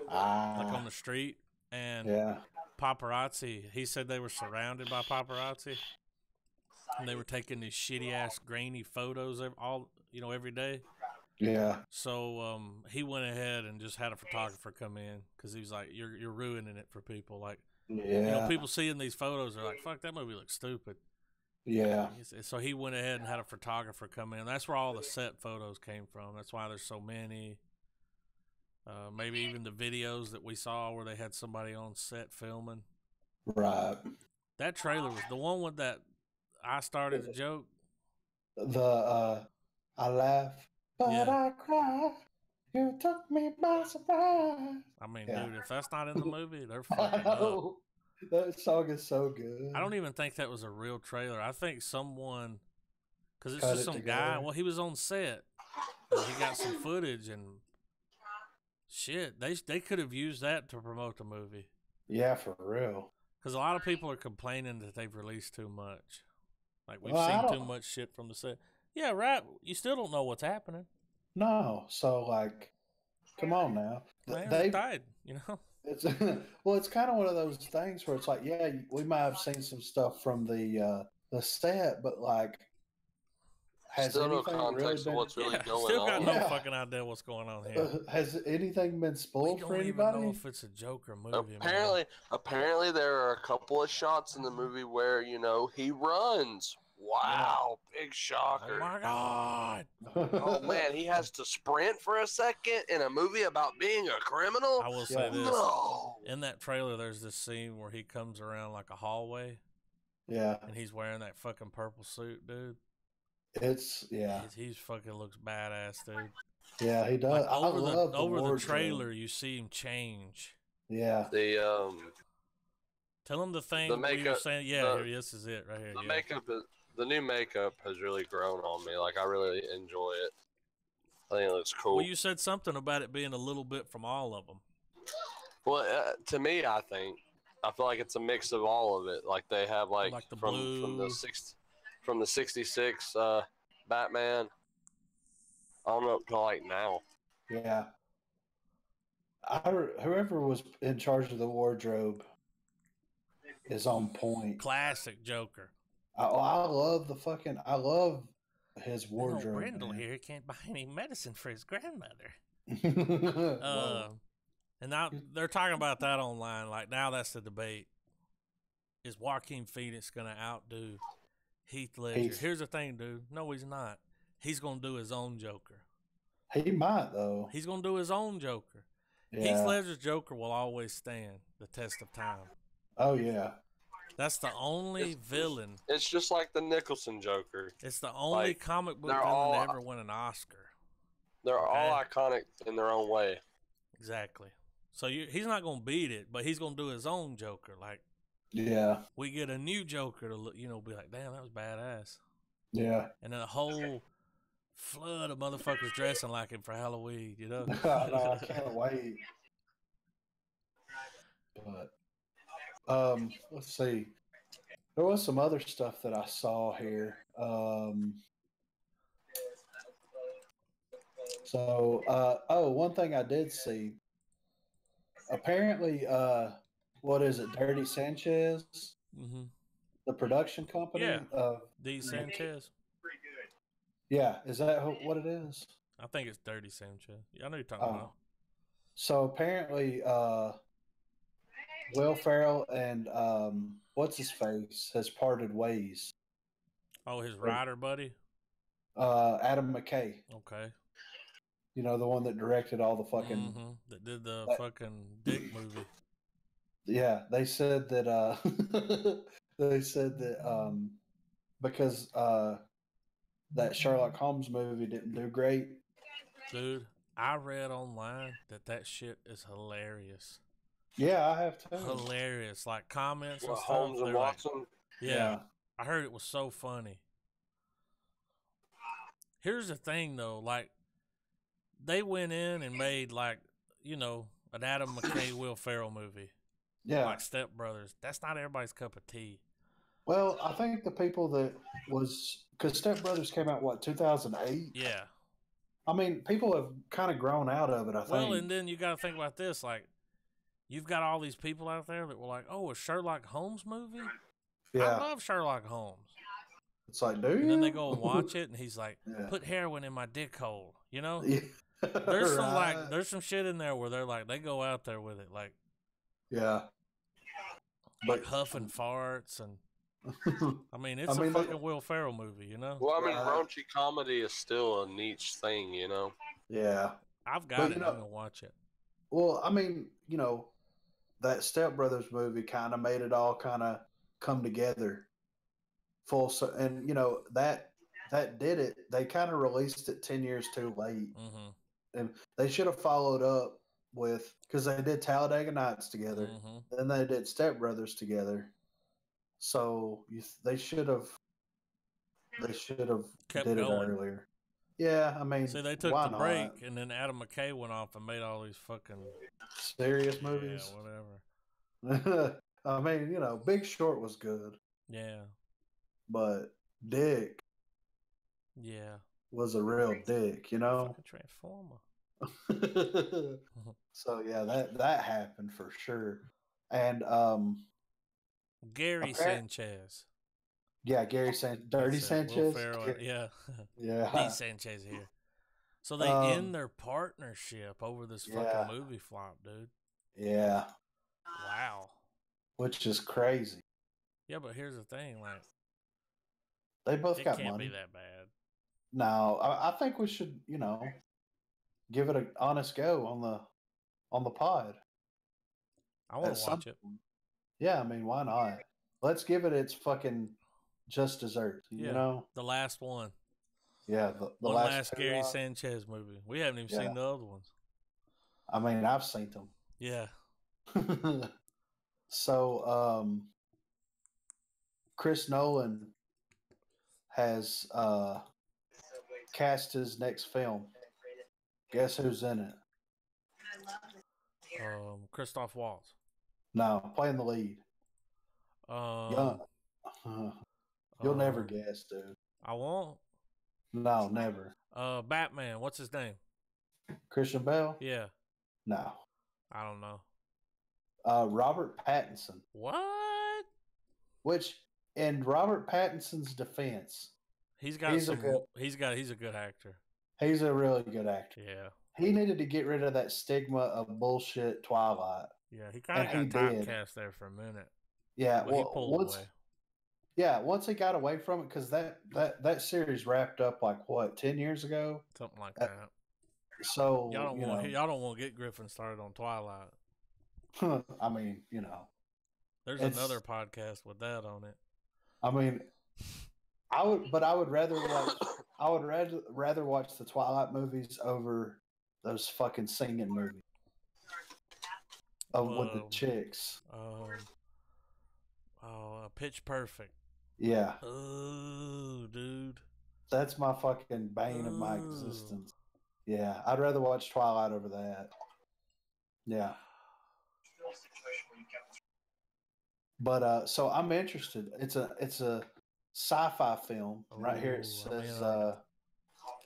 S1: like on the street, and paparazzi. He said they were surrounded by paparazzi, and they were taking these shitty ass grainy photos every day.
S2: Yeah.
S1: So he went ahead and just had a photographer come in because he was like, "You're ruining it for people." Like, people seeing these photos are like, "Fuck, that movie looks stupid."
S2: Yeah.
S1: So he went ahead and had a photographer come in. That's where all the set photos came from. That's why there's so many. Maybe even the videos that we saw where they had somebody on set filming.
S2: Right.
S1: That trailer was the one with that I started the joke.
S2: I laugh, but I cry. You took me by surprise.
S1: I mean, dude, if that's not in the movie, they're fucking up.
S2: That song is so good.
S1: I don't even think that was a real trailer. I think someone, because it's just some guy. Well, he was on set. And he got some footage and shit. They could have used that to promote the movie.
S2: Yeah, for real.
S1: Because a lot of people are complaining that they've released too much. Like, we've seen too much shit from the set. Yeah, right. You still don't know what's happening.
S2: No. So, like, come on now.
S1: They died,
S2: It's it's kind of one of those things where it's like, yeah, we might have seen some stuff from the set, but like, has
S3: still no
S2: context
S3: of what's really going on.
S1: Still got no fucking idea what's going on here.
S2: Has anything been spoiled for anybody?
S1: We don't even know if it's a Joker movie.
S3: Apparently, there are a couple of shots in the movie where he runs. Wow, big shocker.
S1: Oh my god.
S3: Oh man, he has to sprint for a second in a movie about being a criminal?
S1: I will say this. No. In that trailer, there's this scene where he comes around like a hallway.
S2: Yeah.
S1: And he's wearing that fucking purple suit, dude.
S2: He
S1: fucking looks badass, dude.
S2: Yeah, he does.
S1: Like over the trailer, you see him change.
S2: Yeah.
S1: Tell him the thing the makeup, you were saying. Yeah, this is it right here.
S3: The new makeup has really grown on me. Like, I really enjoy it. I think it looks cool.
S1: Well, you said something about it being a little bit from all of them.
S3: Well, to me, I feel like it's a mix of all of it. Like, they have like
S1: the blue.
S3: from the '66 Batman. I don't know to like now.
S2: Yeah. Whoever was in charge of the wardrobe is on point.
S1: Classic Joker.
S2: I love his wardrobe.
S1: Brindle here can't buy any medicine for his grandmother.
S2: Whoa.
S1: And now they're talking about that online. Like now, that's the debate: is Joaquin Phoenix gonna outdo Heath Ledger? Here's the thing, dude. No, he's not. He's gonna do his own Joker.
S2: He might though.
S1: He's gonna do his own Joker.
S2: Yeah.
S1: Heath Ledger's Joker will always stand the test of time.
S2: Oh yeah.
S1: That's the only villain.
S3: It's just like the Nicholson Joker.
S1: It's the only
S3: Like,
S1: comic book
S3: they're
S1: villain
S3: all-
S1: to ever win an Oscar.
S3: They're all iconic in their own way.
S1: Exactly. So he's not gonna beat it, but he's gonna do his own Joker. Like,
S2: Yeah.
S1: we get a new Joker to look, be like, damn, that was badass.
S2: Yeah.
S1: And then a whole flood of motherfuckers dressing like him for Halloween.
S2: No, I can't wait. But let's see. There was some other stuff that I saw here. One thing I did see. Apparently, what is it? Dirty Sanchez, the production company.
S1: Yeah. D. Sanchez.
S2: Yeah, is that what it is?
S1: I think it's Dirty Sanchez. Yeah, I know you're talking about.
S2: So apparently, Will Ferrell and what's his face has parted ways.
S1: Oh, his rider buddy.
S2: Adam McKay.
S1: Okay.
S2: You know, the one that directed all the fucking
S1: that did the fucking Dick movie.
S2: Yeah, they said that because that Sherlock Holmes movie didn't do great.
S1: Dude, I read online that shit is hilarious.
S2: Yeah, I have too.
S1: Hilarious, like comments and stuff.
S3: Holmes and Watson.
S1: Like, yeah, I heard it was so funny. Here's the thing, though, like they went in and made like an Adam McKay, Will Ferrell movie.
S2: Yeah,
S1: like Step Brothers. That's not everybody's cup of tea.
S2: Well, I think the people that was because Step Brothers came out 2008.
S1: Yeah.
S2: I mean, people have kind of grown out of it. I think.
S1: Well, and then you got to think about this, like. You've got all these people out there that were like, "Oh, a Sherlock Holmes movie?
S2: Yeah,
S1: I love Sherlock Holmes."
S2: It's like, dude.
S1: And then they go and watch it, and he's like, "Put heroin in my dick hole,"
S2: Yeah.
S1: There's some there's some shit in there where they're like, they go out there with it, like, like huffing farts and. I mean, it's a fucking Will Ferrell movie,
S3: Well, I mean, raunchy comedy is still a niche thing,
S2: Yeah,
S1: I've got it. I'm gonna watch it.
S2: Well, I mean, that Step Brothers movie kind of made it all kind of come together and that did it. They kind of released it 10 years too late. And they should have followed up with, because they did Talladega Nights together, then they did Step Brothers together, so they should have
S1: kept
S2: did
S1: going.
S2: it earlier. Yeah, I mean,
S1: so they took the break, and then Adam McKay went off and made all these fucking
S2: serious movies.
S1: Yeah, whatever.
S2: I mean, Big Short was good.
S1: Yeah.
S2: But Dick.
S1: Yeah.
S2: Was a real dick,
S1: Fucking Transformer.
S2: So yeah, that happened for sure. And
S1: Gary Sanchez.
S2: Yeah, Gary Dirty Sanchez.
S1: Yeah.
S2: Yeah.
S1: D. Sanchez here. So they end their partnership over this fucking movie flop, dude.
S2: Yeah.
S1: Wow.
S2: Which is crazy.
S1: Yeah, but here's the thing, like
S2: they both got
S1: can't
S2: money.
S1: Be that bad.
S2: No, I think we should, give it an honest go on the pod.
S1: I want to watch it.
S2: Yeah, I mean, why not? Let's give it its fucking just dessert. The
S1: last one.
S2: Yeah, the
S1: last Gary Sanchez movie. We haven't even seen the other ones.
S2: I mean, I've seen them.
S1: Yeah.
S2: So, Chris Nolan has cast his next film. Guess who's in it?
S1: Christoph Waltz.
S2: No, playing the lead. Young. You'll never guess, dude.
S1: I won't.
S2: No, never.
S1: Batman. What's his name?
S2: Christian Bale?
S1: Yeah.
S2: No.
S1: I don't know.
S2: Robert Pattinson.
S1: What?
S2: Which, in Robert Pattinson's defense,
S1: he's a good actor.
S2: He's a really good actor.
S1: Yeah.
S2: he needed to get rid of that stigma of bullshit Twilight.
S1: Yeah, he kind of
S2: And
S1: got
S2: he did.
S1: typecast there for a minute.
S2: Yeah,
S1: but he pulled away.
S2: Yeah, once he got away from it, because that series wrapped up like what, 10 years ago,
S1: something like that.
S2: So
S1: y'all don't want to get Griffin started on Twilight.
S2: I mean,
S1: there's another podcast with that on it.
S2: I mean, I would rather watch the Twilight movies over those fucking singing movies with the chicks.
S1: Pitch Perfect.
S2: Yeah.
S1: Oh, dude.
S2: That's my fucking bane of my existence. Yeah, I'd rather watch Twilight over that. Yeah. But so I'm interested. It's a sci-fi film. Right here it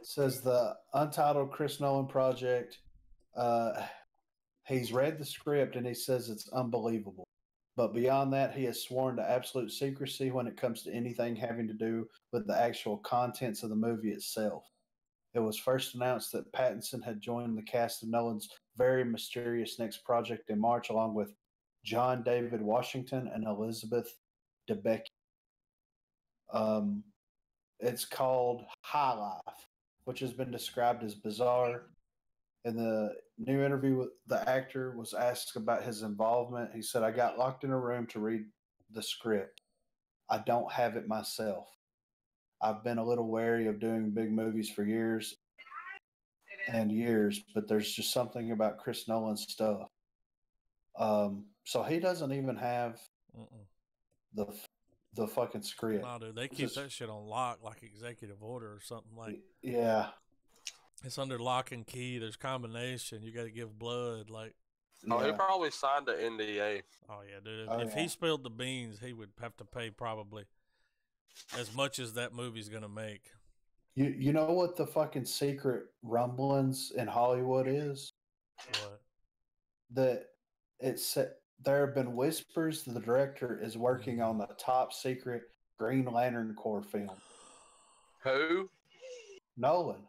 S2: says the untitled Chris Nolan project. He's read the script and he says it's unbelievable. But beyond that, he has sworn to absolute secrecy when it comes to anything having to do with the actual contents of the movie itself. It was first announced that Pattinson had joined the cast of Nolan's very mysterious next project in March, along with John David Washington and Elizabeth Debicki. It's called High Life, which has been described as bizarre. In the new interview, with the actor was asked about his involvement. He said, "I got locked in a room to read the script. I don't have it myself. I've been a little wary of doing big movies for years and years, but there's just something about Chris Nolan's stuff." So he doesn't even have the fucking script.
S1: No, dude, they keep that shit on lock, like executive order or something like.
S2: Yeah.
S1: It's under lock and key. There's combination. You got to give blood. Like,
S3: he probably signed an NDA.
S1: Oh yeah, dude. If he spilled the beans, he would have to pay probably as much as that movie's gonna make.
S2: You know what the fucking secret rumblings in Hollywood is?
S1: What?
S2: That there have been whispers that the director is working on the top secret Green Lantern Corps film.
S3: Who?
S2: Nolan.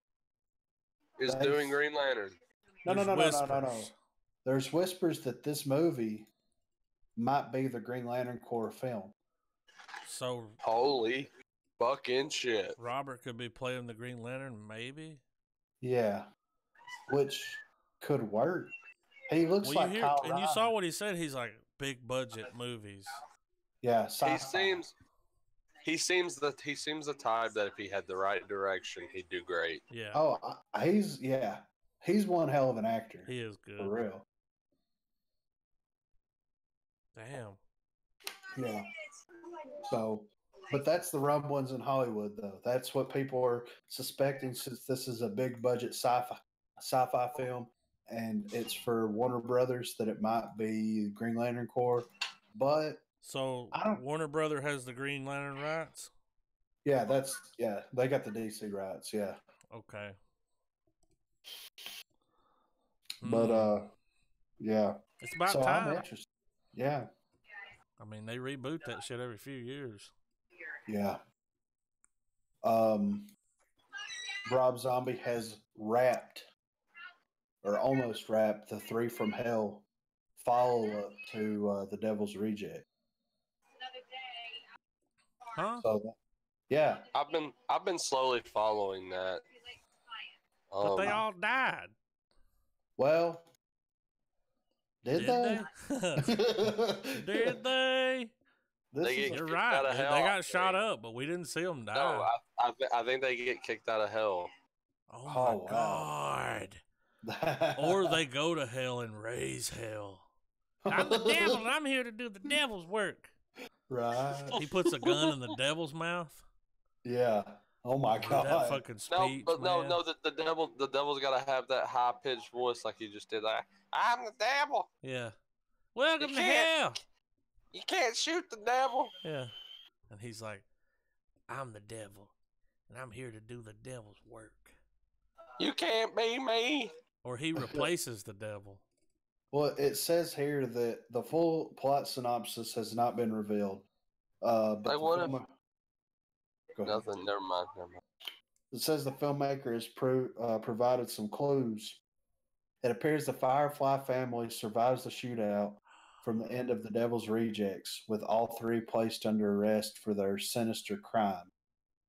S3: Is doing Green Lantern.
S2: No. There's whispers that this movie might be the Green Lantern Corps film.
S1: So
S3: holy fucking shit.
S1: Robert could be playing the Green Lantern, maybe?
S2: Yeah. Which could work. He looks like Kyle
S1: and
S2: Ryan.
S1: You saw what he said. He's like big budget movies.
S2: Yeah,
S3: He seems the type that if he had the right direction, he'd do great.
S1: Yeah.
S2: Oh, he's one hell of an actor.
S1: He is good.
S2: For real.
S1: Damn.
S2: Yeah. So, but that's the rumblings in Hollywood, though. That's what people are suspecting, since this is a big budget sci-fi film, and it's for Warner Brothers, that it might be Green Lantern Corps. But
S1: so Warner Brother has the Green Lantern rights?
S2: Yeah, they got the DC rights, yeah.
S1: Okay.
S2: But yeah.
S1: It's about time.
S2: I'm interested. Yeah.
S1: I mean, they reboot that shit every few years.
S2: Yeah. Rob Zombie has wrapped, or almost wrapped, the Three from Hell follow-up to The Devil's Reject.
S1: Huh?
S2: So, yeah.
S3: I've been slowly following that.
S1: But they all died.
S2: Well, did they?
S1: Did they?
S3: You're
S1: right. They got shot up, but we didn't see them die.
S3: No, I think they get kicked out of hell.
S1: Oh my God. Or they go to hell and raise hell. I'm the devil, and I'm here to do the devil's work.
S2: Right.
S1: He puts a gun in the devil's mouth.
S2: Yeah. Oh my God.
S1: That fucking speech.
S3: No. The devil's got to have that high pitched voice like you just did. Like, I'm the devil.
S1: Yeah. Welcome to hell.
S3: You can't shoot the devil.
S1: Yeah. And he's like, I'm the devil, and I'm here to do the devil's work.
S3: You can't be me.
S1: Or he replaces the devil.
S2: Well, it says here that the full plot synopsis has not been revealed. But
S3: nothing. Never mind.
S2: It says the filmmaker has provided some clues It appears the Firefly family survives the shootout from the end of The Devil's Rejects, with all three placed under arrest for their sinister crime.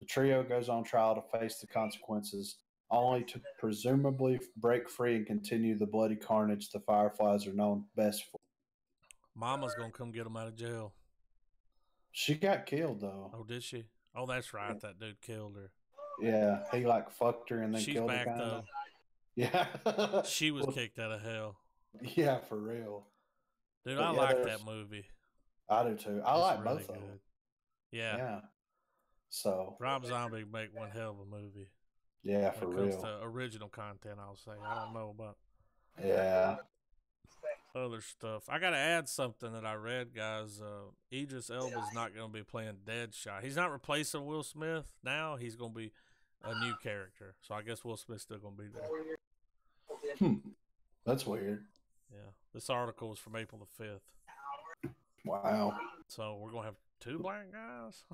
S2: The trio goes on trial to face the consequences, only to presumably break free and continue the bloody carnage the Fireflies are known best for.
S1: Mama's gonna come get them out of jail.
S2: She got killed, though.
S1: Oh, did she? Oh, that's right. That dude killed her.
S2: Yeah, he like fucked her and then
S1: She's
S2: killed her.
S1: back
S2: Kinda.
S1: though.
S2: Yeah,
S1: She was
S2: Well,
S1: kicked out of hell.
S2: Yeah, for real.
S1: Dude,
S2: But
S1: I
S2: yeah,
S1: like that movie.
S2: I do too. I
S1: It's
S2: like
S1: really
S2: both of them.
S1: good. Yeah.
S2: Yeah. So
S1: Rob Zombie make one hell of a movie.
S2: yeah,
S1: When
S2: for
S1: it comes
S2: real.
S1: to original content, I'll say. I don't know about
S2: Yeah.
S1: other stuff. I got to add something that I read, guys. Idris Elba's not going to be playing Deadshot. He's not replacing Will Smith now. He's going to be a new character. So I guess Will Smith's still going to be there.
S2: That's weird.
S1: Yeah. This article was from April the 5th.
S2: Wow.
S1: So we're going to have 2 black guys?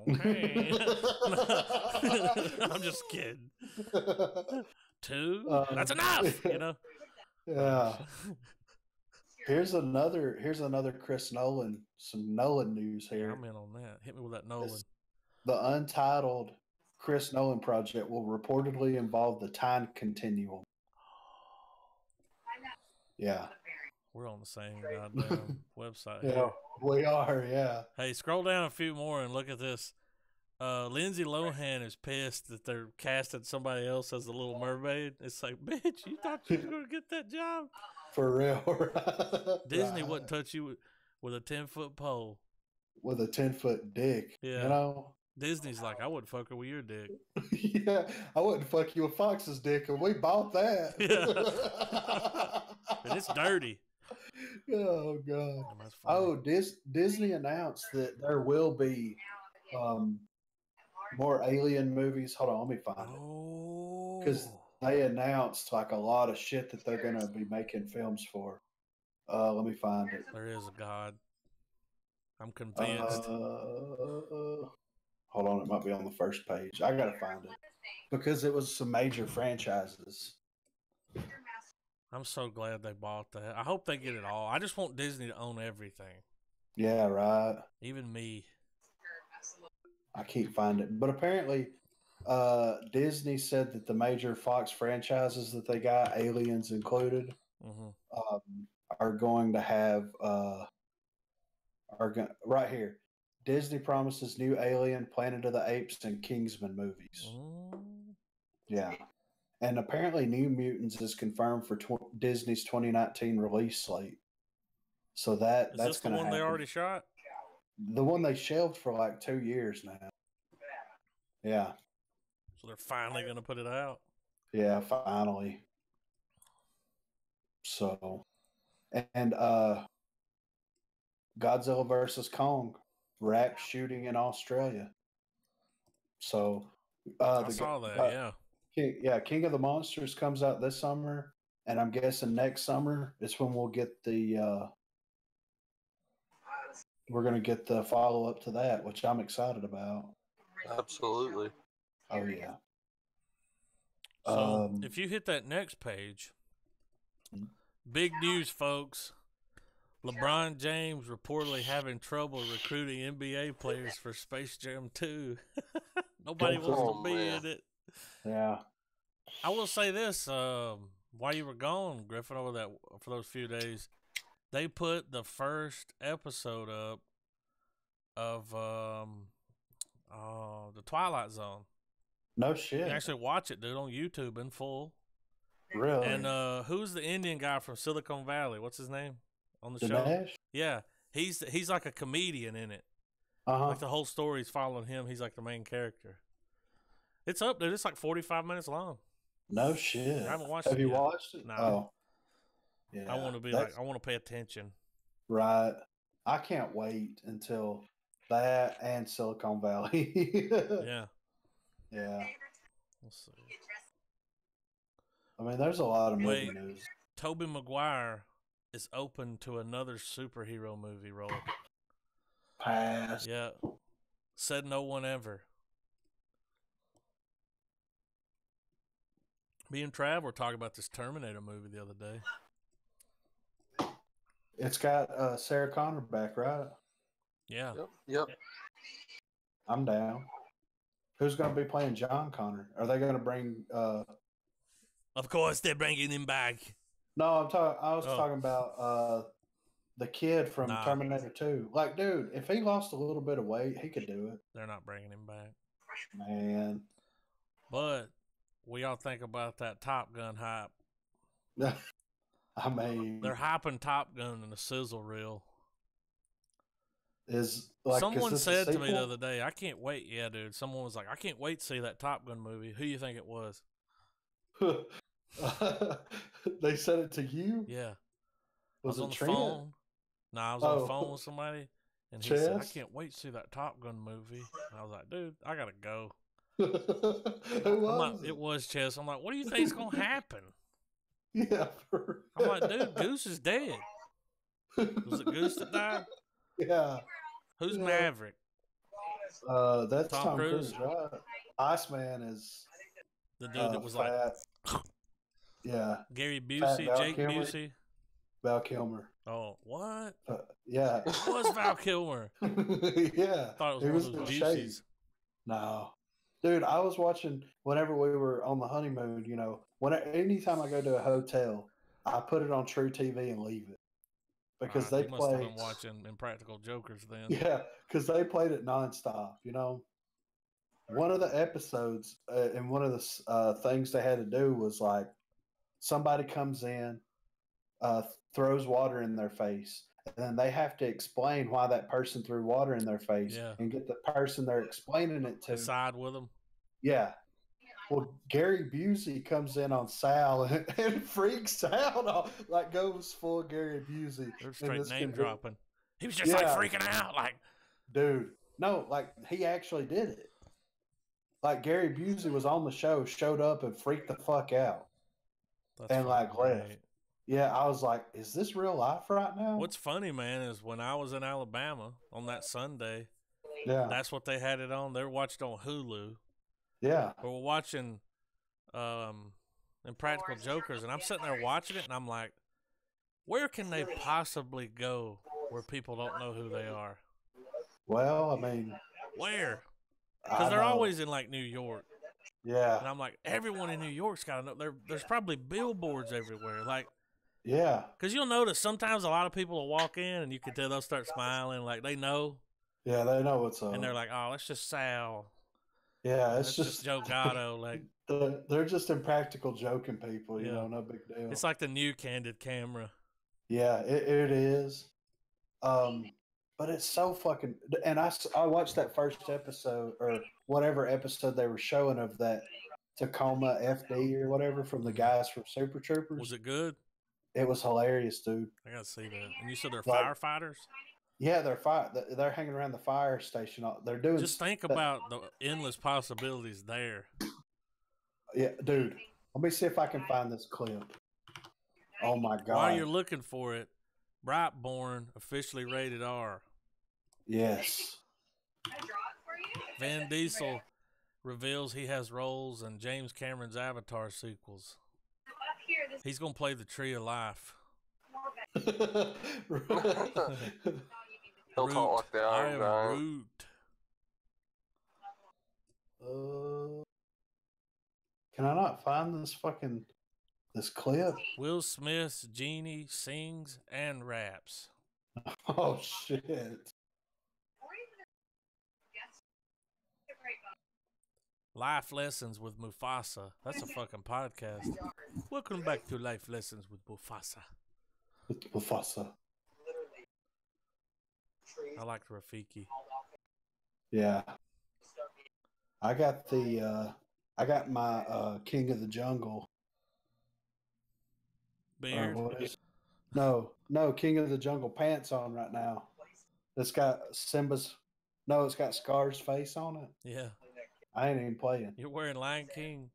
S1: Okay. I'm just kidding. 2? That's enough, you know?
S2: Yeah. Here's another Chris Nolan, some Nolan news
S1: Yeah,
S2: here.
S1: I'm in on that. Hit me with that Nolan.
S2: The untitled Chris Nolan project will reportedly involve the time continuum. Yeah.
S1: We're on the same goddamn website
S2: Yeah,
S1: here.
S2: we are, yeah.
S1: Hey, scroll down a few more and look at this. Lindsay Lohan is pissed that they're casting somebody else as the Little Mermaid. It's like, bitch, you thought you were going to get that job?
S2: For real.
S1: Disney wouldn't touch you with a 10-foot pole.
S2: With a 10-foot dick.
S1: Yeah.
S2: You know?
S1: Disney's like, I wouldn't fuck her with your dick.
S2: Yeah, I wouldn't fuck you with Fox's dick, and we bought that.
S1: Yeah. And it's dirty.
S2: Oh, God.
S1: That's funny.
S2: Oh, Disney announced that there will be more Alien movies. Hold on, let me find it. Because they announced like a lot of shit that they're going to be making films for. Let me find it.
S1: There is a God. I'm convinced.
S2: Hold on, it might be on the first page. I gotta find it because it was some major franchises.
S1: I'm so glad they bought that. I hope they get it all. I just want Disney to own everything.
S2: Yeah, right.
S1: Even me.
S2: I can't find it, but apparently, Disney said that the major Fox franchises that they got, Aliens included, are going to have right here. Disney promises new Alien, Planet of the Apes, and Kingsman movies. Yeah. And apparently New Mutants is confirmed for Disney's 2019 release slate. So that's going to happen.
S1: The one they already shot?
S2: The one they shelved for like 2 years now. Yeah.
S1: So they're finally going to put it out?
S2: Yeah, finally. So, and Godzilla vs. Kong. Rap shooting in Australia. So
S1: I saw that,
S2: yeah. King of the Monsters comes out this summer, and I'm guessing next summer is when we'll get we're gonna get the follow up to that, which I'm excited about.
S3: Absolutely.
S2: Oh yeah.
S1: So if you hit that next page, big news, folks. LeBron James reportedly having trouble recruiting NBA players for Space Jam 2. Nobody wants to be in it.
S2: Yeah.
S1: I will say this, while you were gone, Griffin, for those few days, they put the first episode up of the Twilight Zone.
S2: No shit.
S1: You can actually watch it, dude, on YouTube in full.
S2: Really?
S1: And who's the Indian guy from Silicon Valley? What's his name on the show?
S2: Dinesh?
S1: Yeah, he's like a comedian in it. Like the whole story's following him. He's like the main character. It's up, dude. It's like 45 minutes long.
S2: No shit.
S1: I haven't watched it.
S2: Have you watched it?
S1: No.
S2: Oh. Yeah.
S1: I want to I want to pay attention.
S2: Right. I can't wait until that and Silicon Valley.
S1: Yeah.
S2: Yeah.
S1: Let's see.
S2: I mean, there's a lot of movie news.
S1: Tobey Maguire is open to another superhero movie role.
S2: Pass.
S1: Yeah. Said no one ever. Me and Trav were talking about this Terminator movie the other day.
S2: It's got Sarah Connor back, right?
S1: Yeah.
S3: Yep.
S2: I'm down. Who's going to be playing John Connor? Are they going to bring?
S1: Of course, they're bringing him back.
S2: No, I was talking about the kid from Terminator 2. Like, dude, if he lost a little bit of weight, he could do it.
S1: They're not bringing him back,
S2: man.
S1: But we all think about that Top Gun hype.
S2: I mean,
S1: they're hyping Top Gun in a sizzle reel.
S2: Someone
S1: said to me the other day, I can't wait. Yeah, dude. Someone was like, I can't wait to see that Top Gun movie. Who do you think it was?
S2: They said it to you?
S1: Yeah.
S2: Was
S1: I was on the phone. No, I was on the phone with somebody, and he said, I can't wait to see that Top Gun movie. And I was like, dude, I got to go.
S2: Who was
S1: it was Chess. I'm like, what do you think's going to happen?
S2: Yeah.
S1: I'm like, dude, Goose is dead. Was it Goose that died?
S2: Yeah.
S1: Who's Maverick?
S2: That's Tom Cruise, right? Iceman is
S1: the dude that was
S2: fat.
S1: Yeah. Gary Busey, Jake Busey.
S2: Val Kilmer.
S1: Oh, what?
S2: Yeah.
S1: It was Val Kilmer.
S2: Yeah.
S1: I thought it was one of those Buseys.
S2: No. Dude, I was watching whenever we were on the honeymoon, you know, anytime I go to a hotel, I put it on True TV and leave it. Because they
S1: must have been watching Impractical Jokers then.
S2: Yeah, because they played it nonstop, you know. One of the episodes and one of the things they had to do was like somebody comes in, throws water in their face, and then they have to explain why that person threw water in their face and get the person they're explaining it to
S1: side with them.
S2: Yeah. Well, Gary Busey comes in on Sal and freaks out, like goes full Gary Busey.
S1: They're straight name dropping. He was just like freaking out, like,
S2: dude. No, like he actually did it. Like Gary Busey was on the show, showed up and freaked the fuck out, and like left. Yeah, I was like, is this real life right now?
S1: What's funny, man, is when I was in Alabama on that Sunday, that's what they had it on. They watched on Hulu.
S2: Yeah.
S1: But we're watching Impractical Jokers, and I'm sitting there watching it, and I'm like, where can they possibly go where people don't know who they are?
S2: Well, I mean,
S1: where? Because they're always in, like, New York.
S2: Yeah.
S1: And I'm like, everyone in New York's got to know. There's probably billboards everywhere. Like,
S2: yeah.
S1: Because you'll notice sometimes a lot of people will walk in, and you can tell they'll start smiling, like they know.
S2: Yeah, they know what's up.
S1: And they're like, oh, that's just Sal.
S2: Yeah, it's
S1: just Joe Gatto. Like,
S2: they're just impractical joking people, you know, no big deal.
S1: It's like the new Candid Camera.
S2: Yeah, it is. But it's so fucking. And I watched that first episode or whatever episode they were showing of that Tacoma FD or whatever from the guys from Super Troopers.
S1: Was it good?
S2: It was hilarious, dude.
S1: I gotta see that. And you said they're firefighters?
S2: Yeah, they're hanging around the fire station. They're doing.
S1: Just think about the endless possibilities there.
S2: Yeah, dude. Let me see if I can find this clip. Oh my god!
S1: While you're looking for it, Brightborn officially rated R.
S2: Yes.
S1: Vin Diesel reveals he has roles in James Cameron's Avatar sequels. He's gonna play the Tree of Life.
S3: He'll talk like the Iron Giant.
S2: Can I not find this clip?
S1: Will Smith's Genie sings and raps.
S2: Oh shit.
S1: Life Lessons with Mufasa. That's a fucking podcast. Welcome back to Life Lessons with Mufasa.
S2: With Mufasa.
S1: I like Rafiki.
S2: Yeah. I got my King of the Jungle.
S1: Beard?
S2: No, King of the Jungle pants on right now. It's got Simba's. No, it's got Scar's face on it.
S1: Yeah.
S2: I ain't even playing.
S1: You're wearing Lion King.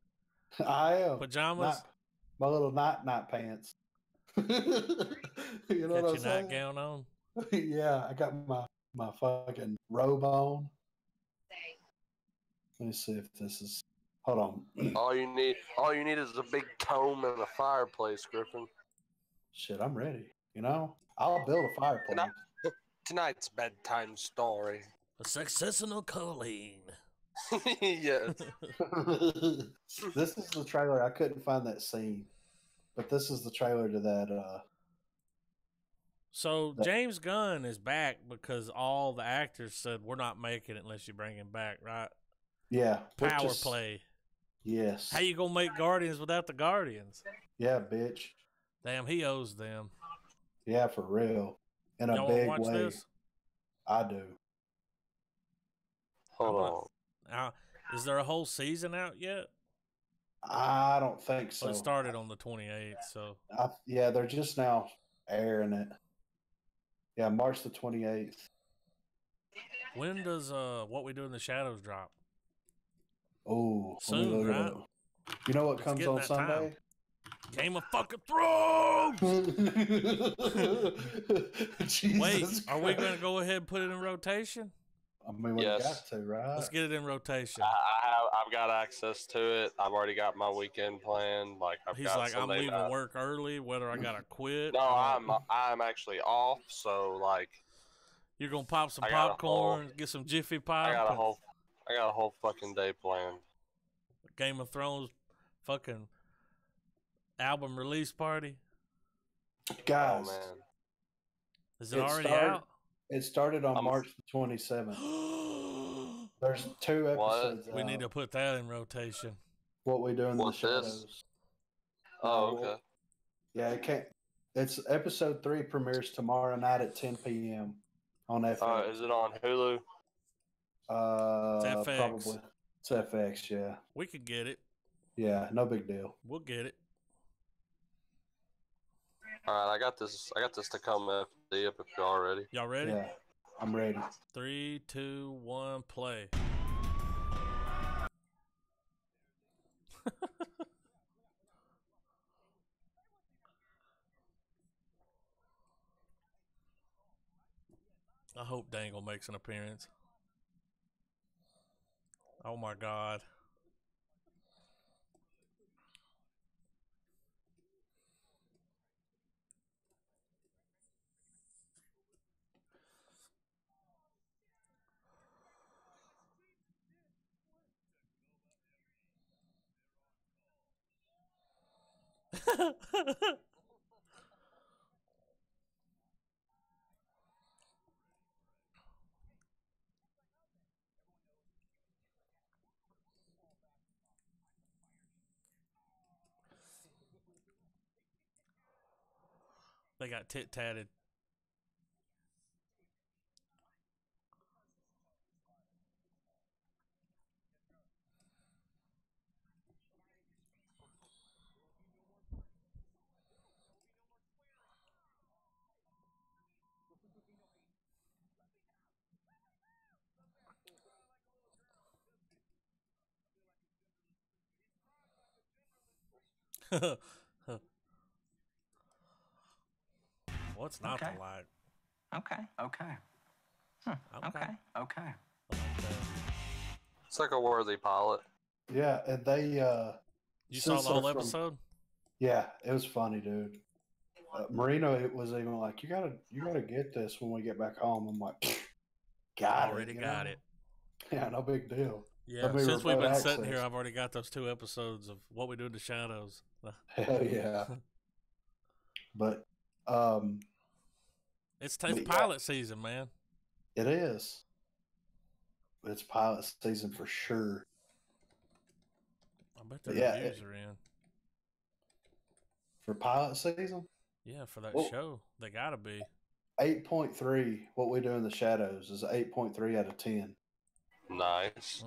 S2: I am.
S1: Pajamas?
S2: My little night pants. You know
S1: got
S2: what I'm
S1: your
S2: saying?
S1: nightgown on?
S2: Yeah, I got my fucking robe on. Let me see if this is. Hold on.
S3: All you need is a big comb and a fireplace, Griffin.
S2: Shit, I'm ready. You know, I'll build a fireplace.
S3: Tonight's bedtime story.
S1: A successional Colleen.
S3: Yes.
S2: This is the trailer. I couldn't find that scene, but this is the trailer to that.
S1: So James Gunn is back because all the actors said we're not making it unless you bring him back, right?
S2: Yeah.
S1: Power play.
S2: Yes.
S1: How you gonna make Guardians without the Guardians?
S2: Yeah, bitch.
S1: Damn, he owes them.
S2: Yeah, for real. In a
S1: Y'all
S2: big
S1: wanna watch
S2: way.
S1: this?
S2: I do.
S3: Hold on.
S1: Is there a whole season out yet?
S2: I don't think so.
S1: Well, it started on the 28th, so.
S2: Yeah, they're just now airing it. Yeah, March the 28th.
S1: When does What We Do in the Shadows drop?
S2: Oh,
S1: soon, right?
S2: You know what
S1: It's
S2: comes
S1: getting
S2: on
S1: that
S2: Sunday?
S1: Game of fucking Thrones! Wait, are we going to go ahead and put it in rotation?
S2: I mean, we
S3: Yes.
S2: got to, right?
S1: Let's get it in rotation.
S3: I've got access to it. I've already got my weekend planned. Like
S1: He's like, I'm leaving work early, whether I gotta quit.
S3: No, I'm actually off. So like,
S1: you're gonna pop some popcorn, get some Jiffy Pop.
S3: I got a whole fucking day planned.
S1: Game of Thrones, fucking album release party.
S2: Guys,
S3: oh man,
S1: is it already out?
S2: It started on March the 27th. There's 2 episodes.
S1: We need to put that in rotation.
S2: What We Do in the Shadows.
S3: Oh, okay.
S2: Yeah, it can't. It's episode 3 premieres tomorrow night at 10 p.m. on FX.
S3: Is it on Hulu?
S1: It's FX.
S2: Probably. It's FX. Yeah.
S1: We could get it.
S2: Yeah, no big deal.
S1: We'll get it.
S3: All right, I got this. To come up if y'all ready.
S1: Y'all ready?
S2: Yeah, I'm ready.
S1: 3, 2, 1, play. I hope Dangle makes an appearance. Oh my God. They got tit-tatted. What's not to like?
S4: Okay.
S3: It's like a worthy pilot.
S2: Yeah, and they.
S1: You saw the whole episode?
S2: Yeah, it was funny, dude. Marino, it was even like, you gotta get this when we get back home. I'm like,
S1: Already got it.
S2: Yeah, no big deal.
S1: Yeah, since we've been sitting here, I've already got those 2 episodes of What We Do in the Shadows.
S2: Hell yeah. But
S1: it's pilot season, man.
S2: It is. It's pilot season for sure.
S1: I bet the reviews are in.
S2: For pilot season?
S1: Yeah, for that show. They gotta be.
S2: 8.3, What We Do in the Shadows is 8.3 out of 10.
S3: Nice.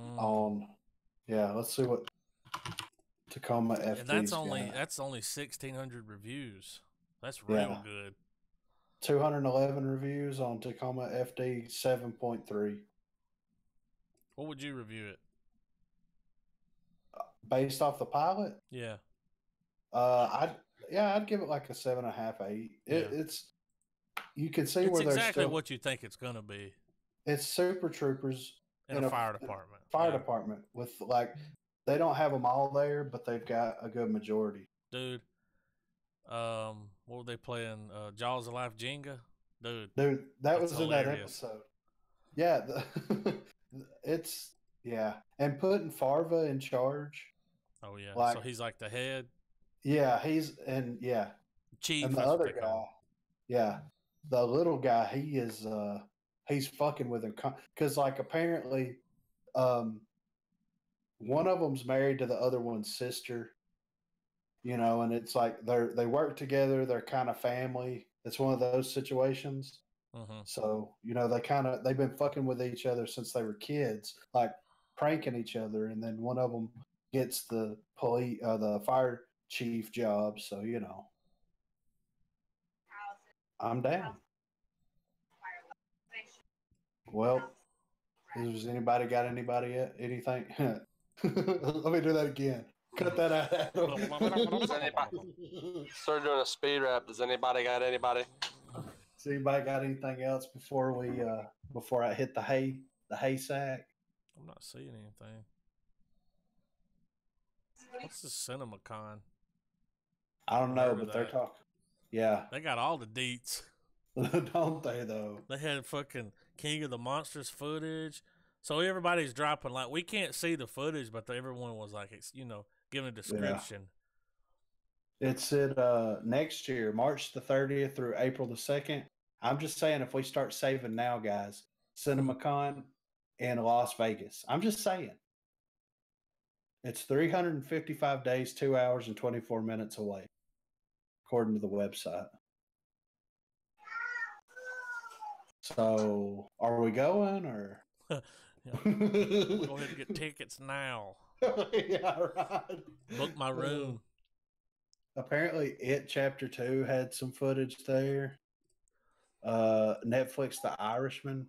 S2: Let's see what Tacoma FD.
S1: And that's only 1,600 reviews. That's real good.
S2: 211 reviews on Tacoma FD, 7.3.
S1: What would you review it?
S2: Based off the pilot?
S1: Yeah.
S2: I'd give it like a 7.5, 8. It's you can see
S1: it's
S2: where they're
S1: exactly what you think it's gonna be.
S2: It's Super Troopers
S1: in a fire department.
S2: Department with like they don't have them all there, but they've got a good majority.
S1: Dude, what were they playing? Jaws of Life Jenga? Dude,
S2: That
S1: that's
S2: was in that
S1: hilarious.
S2: episode. Yeah, it's and putting Farva in charge.
S1: Oh yeah,
S2: Like,
S1: so he's like the head
S2: yeah,
S1: chief.
S2: and the
S1: That's what
S2: other
S1: they call him.
S2: guy, the little guy, he's fucking with him because like apparently, one of them's married to the other one's sister, and it's like they work together, they're kind of family. It's one of those situations.
S1: Mm-hmm.
S2: So they've been fucking with each other since they were kids, like pranking each other, and then one of them gets the the fire chief job. So I'm down. Well, has anybody got anything? Let me do that again. Cut that out.
S3: Does anybody start doing a speed rap? Does anybody got anybody?
S2: Has anybody got anything else before I hit the hay sack?
S1: I'm not seeing anything. What's the CinemaCon?
S2: I don't know, but they're talking. Yeah,
S1: They got all the deets.
S2: don't they though?
S1: They had fucking King of the Monsters footage. So everybody's dropping, like, we can't see the footage, but everyone was like, giving a description.
S2: Yeah. It's next year, March the 30th through April the 2nd. I'm just saying, if we start saving now, guys, CinemaCon in Las Vegas. I'm just saying. It's 355 days, 2 hours, and 24 minutes away, according to the website. So, are we going or?
S1: We'll go ahead and get tickets now.
S2: Yeah, right.
S1: Book my room.
S2: Apparently, It Chapter 2 had some footage there. Netflix The Irishman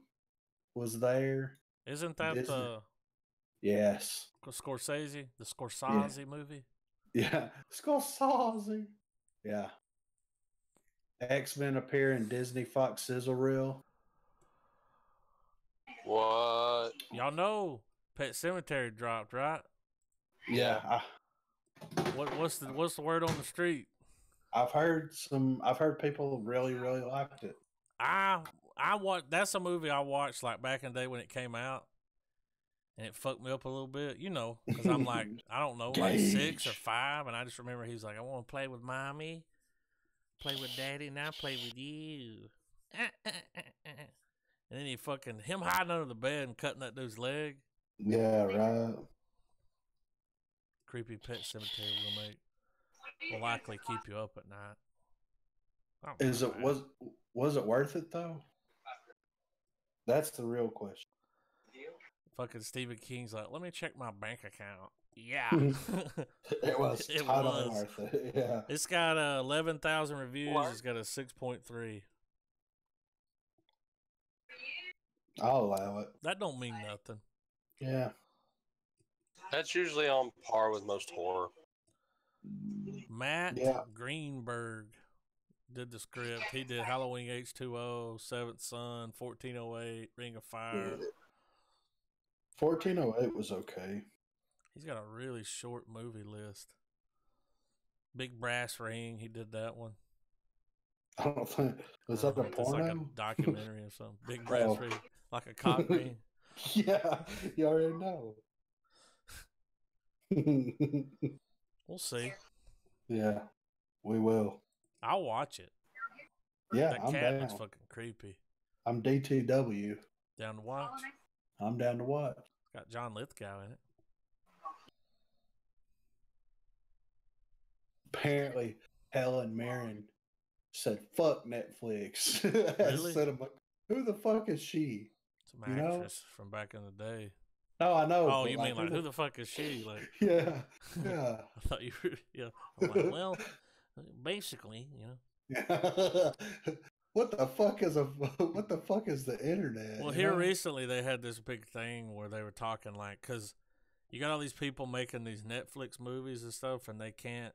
S2: was there.
S1: Isn't that
S2: Disney.
S1: the
S2: Yes.
S1: Scorsese? The Scorsese movie?
S2: Yeah. Scorsese. Yeah. X-Men appear in Disney Fox sizzle reel.
S3: What?
S1: Y'all know Pet Sematary dropped, right?
S2: Yeah.
S1: What's the word on the street?
S2: I've heard people really, really liked it.
S1: That's a movie I watched like back in the day when it came out, and it fucked me up a little bit, because I'm like, I don't know, like 6 or 5, and I just remember he's like, I want to play with mommy, play with daddy, now play with you. And then him hiding under the bed and cutting that dude's leg.
S2: Yeah, right.
S1: Creepy Pet Cemetery remake will likely keep you up at night.
S2: Was it worth it though? That's the real question.
S1: Fucking Stephen King's like, let me check my bank account. Yeah.
S2: It was totally worth it. Yeah.
S1: It's got 11,000 reviews. It's got a 6.3.
S2: I'll allow it.
S1: That don't mean nothing.
S2: Yeah.
S3: That's usually on par with most horror.
S1: Matt Greenberg did the script. He did Halloween H2O, Seventh Son, 1408, Ring of Fire.
S2: 1408 was okay.
S1: He's got a really short movie list. Big Brass Ring, he did that one.
S2: I don't think was that a porno?
S1: It's like a documentary or something. Big Brass Ring, like a cock ring.
S2: Yeah, you already know.
S1: We'll see.
S2: Yeah, we will.
S1: I'll watch it.
S2: Yeah,
S1: that
S2: I'm
S1: cat
S2: down.
S1: looks fucking creepy.
S2: I'm DTW.
S1: Down to watch?
S2: I'm down to watch.
S1: It's got John Lithgow in it.
S2: Apparently, Helen Mirren said, "Fuck Netflix."
S1: Really?
S2: Who the fuck is she?
S1: It's an actress from back in the day.
S2: No, I know.
S1: Oh, you mean like who the fuck is she? Like,
S2: yeah.
S1: I thought you were. Yeah. I'm like, well, basically,
S2: What the fuck is the internet?
S1: Well, here recently they had this big thing where they were talking like, because you got all these people making these Netflix movies and stuff, and they can't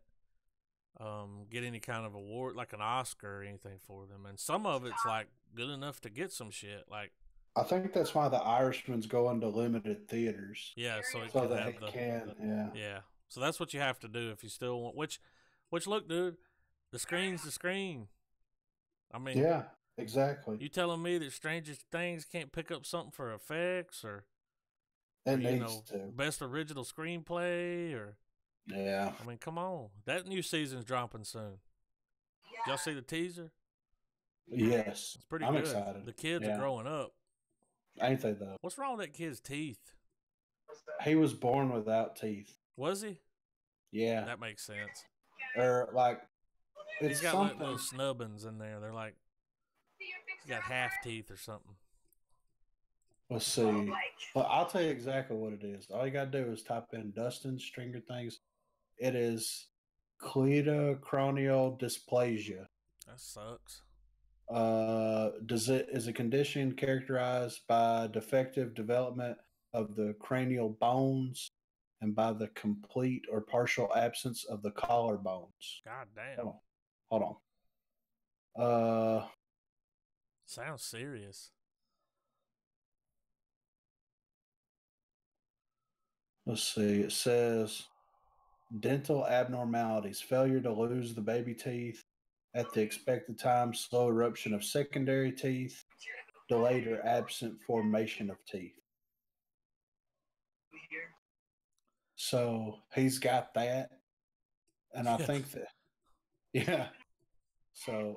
S1: get any kind of award, like an Oscar or anything for them, and some of it's like good enough to get some shit. Like
S2: I think that's why the Irishman's going to limited theaters.
S1: Yeah, so it
S2: So
S1: can
S2: that
S1: have
S2: it
S1: the
S2: can, yeah.
S1: yeah. So that's what you have to do if you still want. Which look, dude, the screen's the screen. I mean,
S2: Yeah, exactly.
S1: you telling me that Stranger Things can't pick up something for effects or
S2: It
S1: you
S2: needs
S1: know
S2: to.
S1: best original screenplay or
S2: Yeah.
S1: I mean, come on, that new season's dropping soon. Did y'all see the teaser?
S2: Yes.
S1: It's pretty
S2: I'm
S1: good.
S2: excited.
S1: The kids are
S2: Yeah.
S1: growing up.
S2: Ain't they though?
S1: What's wrong with that kid's teeth?
S2: He was born without teeth.
S1: Was he?
S2: Yeah.
S1: That makes sense.
S2: Or like it's
S1: He's got
S2: something.
S1: like little snubbins in there. They're like he's got half teeth or something.
S2: Let's see. Well, I'll tell you exactly what it is. All you gotta do is type in Dustin Stringer Things. It is cleidocranial dysplasia.
S1: That sucks.
S2: Is a condition characterized by defective development of the cranial bones and by the complete or partial absence of the collarbones.
S1: God damn.
S2: Hold on.
S1: Sounds serious.
S2: Let's see. It says dental abnormalities, failure to lose the baby teeth at the expected time, slow eruption of secondary teeth, delayed or absent formation of teeth. So he's got that. And I think that, yeah. So,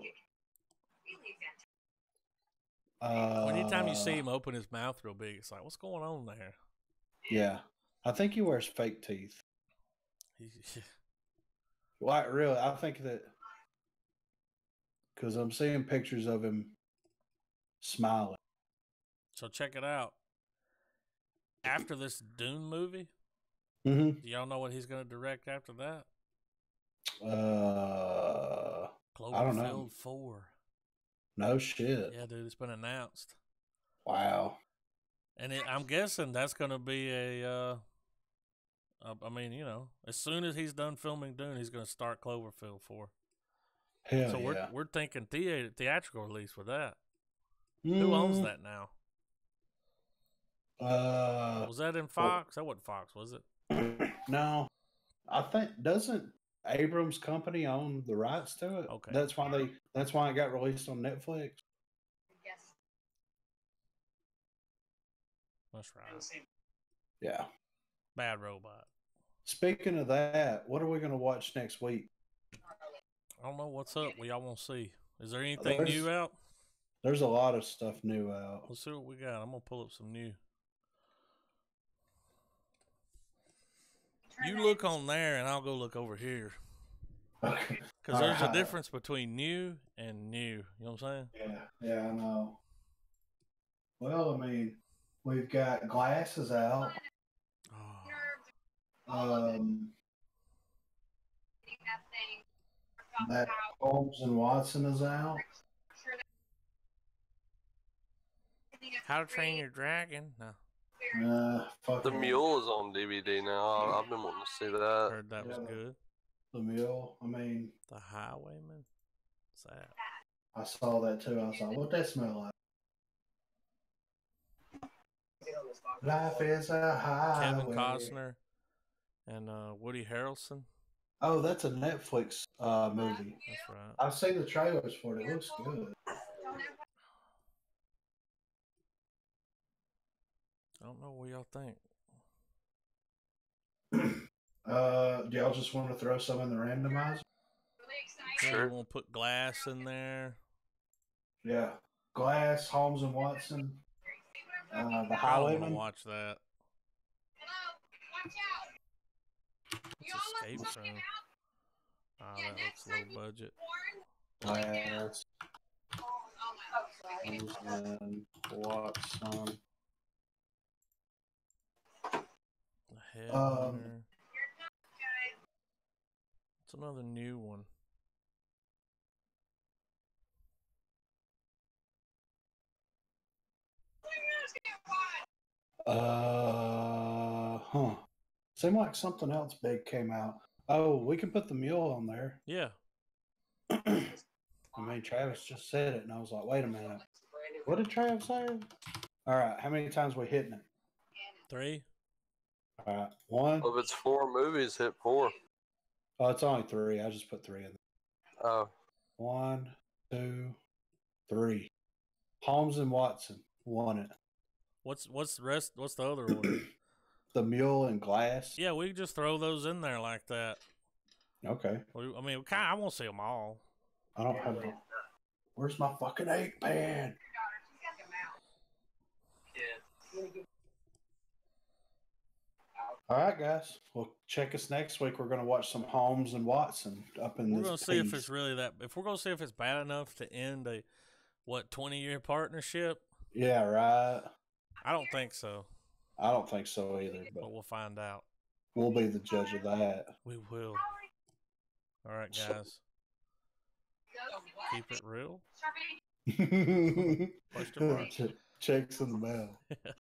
S1: anytime you see him open his mouth real big, it's like, what's going on there?
S2: Yeah. I think he wears fake teeth. Like, really, I think that because I'm seeing pictures of him smiling.
S1: So check it out. After this Dune movie,
S2: Mm-hmm.
S1: do y'all know what he's going to direct after that?
S2: I don't know.
S1: Cloverfield 4.
S2: No shit.
S1: Yeah, dude, it's been announced.
S2: Wow.
S1: And I'm guessing that's going to be I mean, you know, as soon as he's done filming Dune, he's going to start Cloverfield 4.
S2: Hell
S1: so
S2: yeah.
S1: we're thinking theatrical release with that. Who owns that now? Was that in Fox? That wasn't Fox, was it?
S2: No. I think doesn't Abrams' company own the rights to it?
S1: Okay.
S2: That's why it got released on Netflix.
S4: Yes.
S1: That's right.
S2: Yeah.
S1: Bad Robot.
S2: Speaking of that, what are we going to watch next week?
S1: I don't know what's up. What y'all want to see? Is there anything new out?
S2: There's a lot of stuff new out.
S1: Let's see what we got. I'm going to pull up some new. You look on there, and I'll go look over here.
S2: Okay.
S1: Because there's a difference between new and new. You know what I'm saying?
S2: Yeah, I know. Well, I mean, we've got Glasses out. That Holmes and Watson is out.
S1: How to Train Your Dragon? No.
S3: The Mule is on DVD now. I've been wanting to see that.
S1: Heard that was good.
S2: The Mule. I mean,
S1: The Highwayman. What's that?
S2: I saw that too. I was like, what that smell like? Life is a highway.
S1: Kevin Costner and Woody Harrelson.
S2: Oh, that's a Netflix movie.
S1: That's right.
S2: I've seen the trailers for it. It looks good.
S1: I don't know what y'all think.
S2: Do y'all just want to throw some in the randomizer?
S1: Sure. You want to put Glass in there?
S2: Yeah. Glass, Holmes and Watson. The
S1: I want to
S2: Highwayman.
S1: watch that. It's Escape Room. Oh, that looks low budget.
S2: Glass, Holmes and Watson.
S1: The Headhunter. It's another new one.
S2: Seemed like something else big came out. Oh, we can put the Mule on there.
S1: Yeah.
S2: I mean, Travis just said it, and I was like, wait a minute. What did Travis say? All right. How many times we hitting it?
S1: 3.
S2: All right. 1.
S3: Well, if it's 4 movies, hit 4.
S2: Oh, it's only 3. I just put 3 in there.
S3: Oh.
S2: 1, 2, 3. Holmes and Watson won it.
S1: What's the rest? What's the other order?
S2: The Mule and Glass.
S1: Yeah, we can just throw those in there like that.
S2: Okay.
S1: I mean, I won't see them all.
S2: I don't have. Where's my fucking 8-pan? All right, guys. Well, check us next week. We're going to watch some Holmes and Watson up in
S1: We're
S2: this
S1: gonna see if
S2: piece.
S1: it's really that. If we're gonna see if it's bad enough to end a 20-year partnership.
S2: Yeah, right.
S1: I don't think so.
S2: I don't think so either,
S1: But we'll find out.
S2: we'll be the judge of that.
S1: We will. All right, guys. Keep it real. Question mark.
S2: Checks in the mail.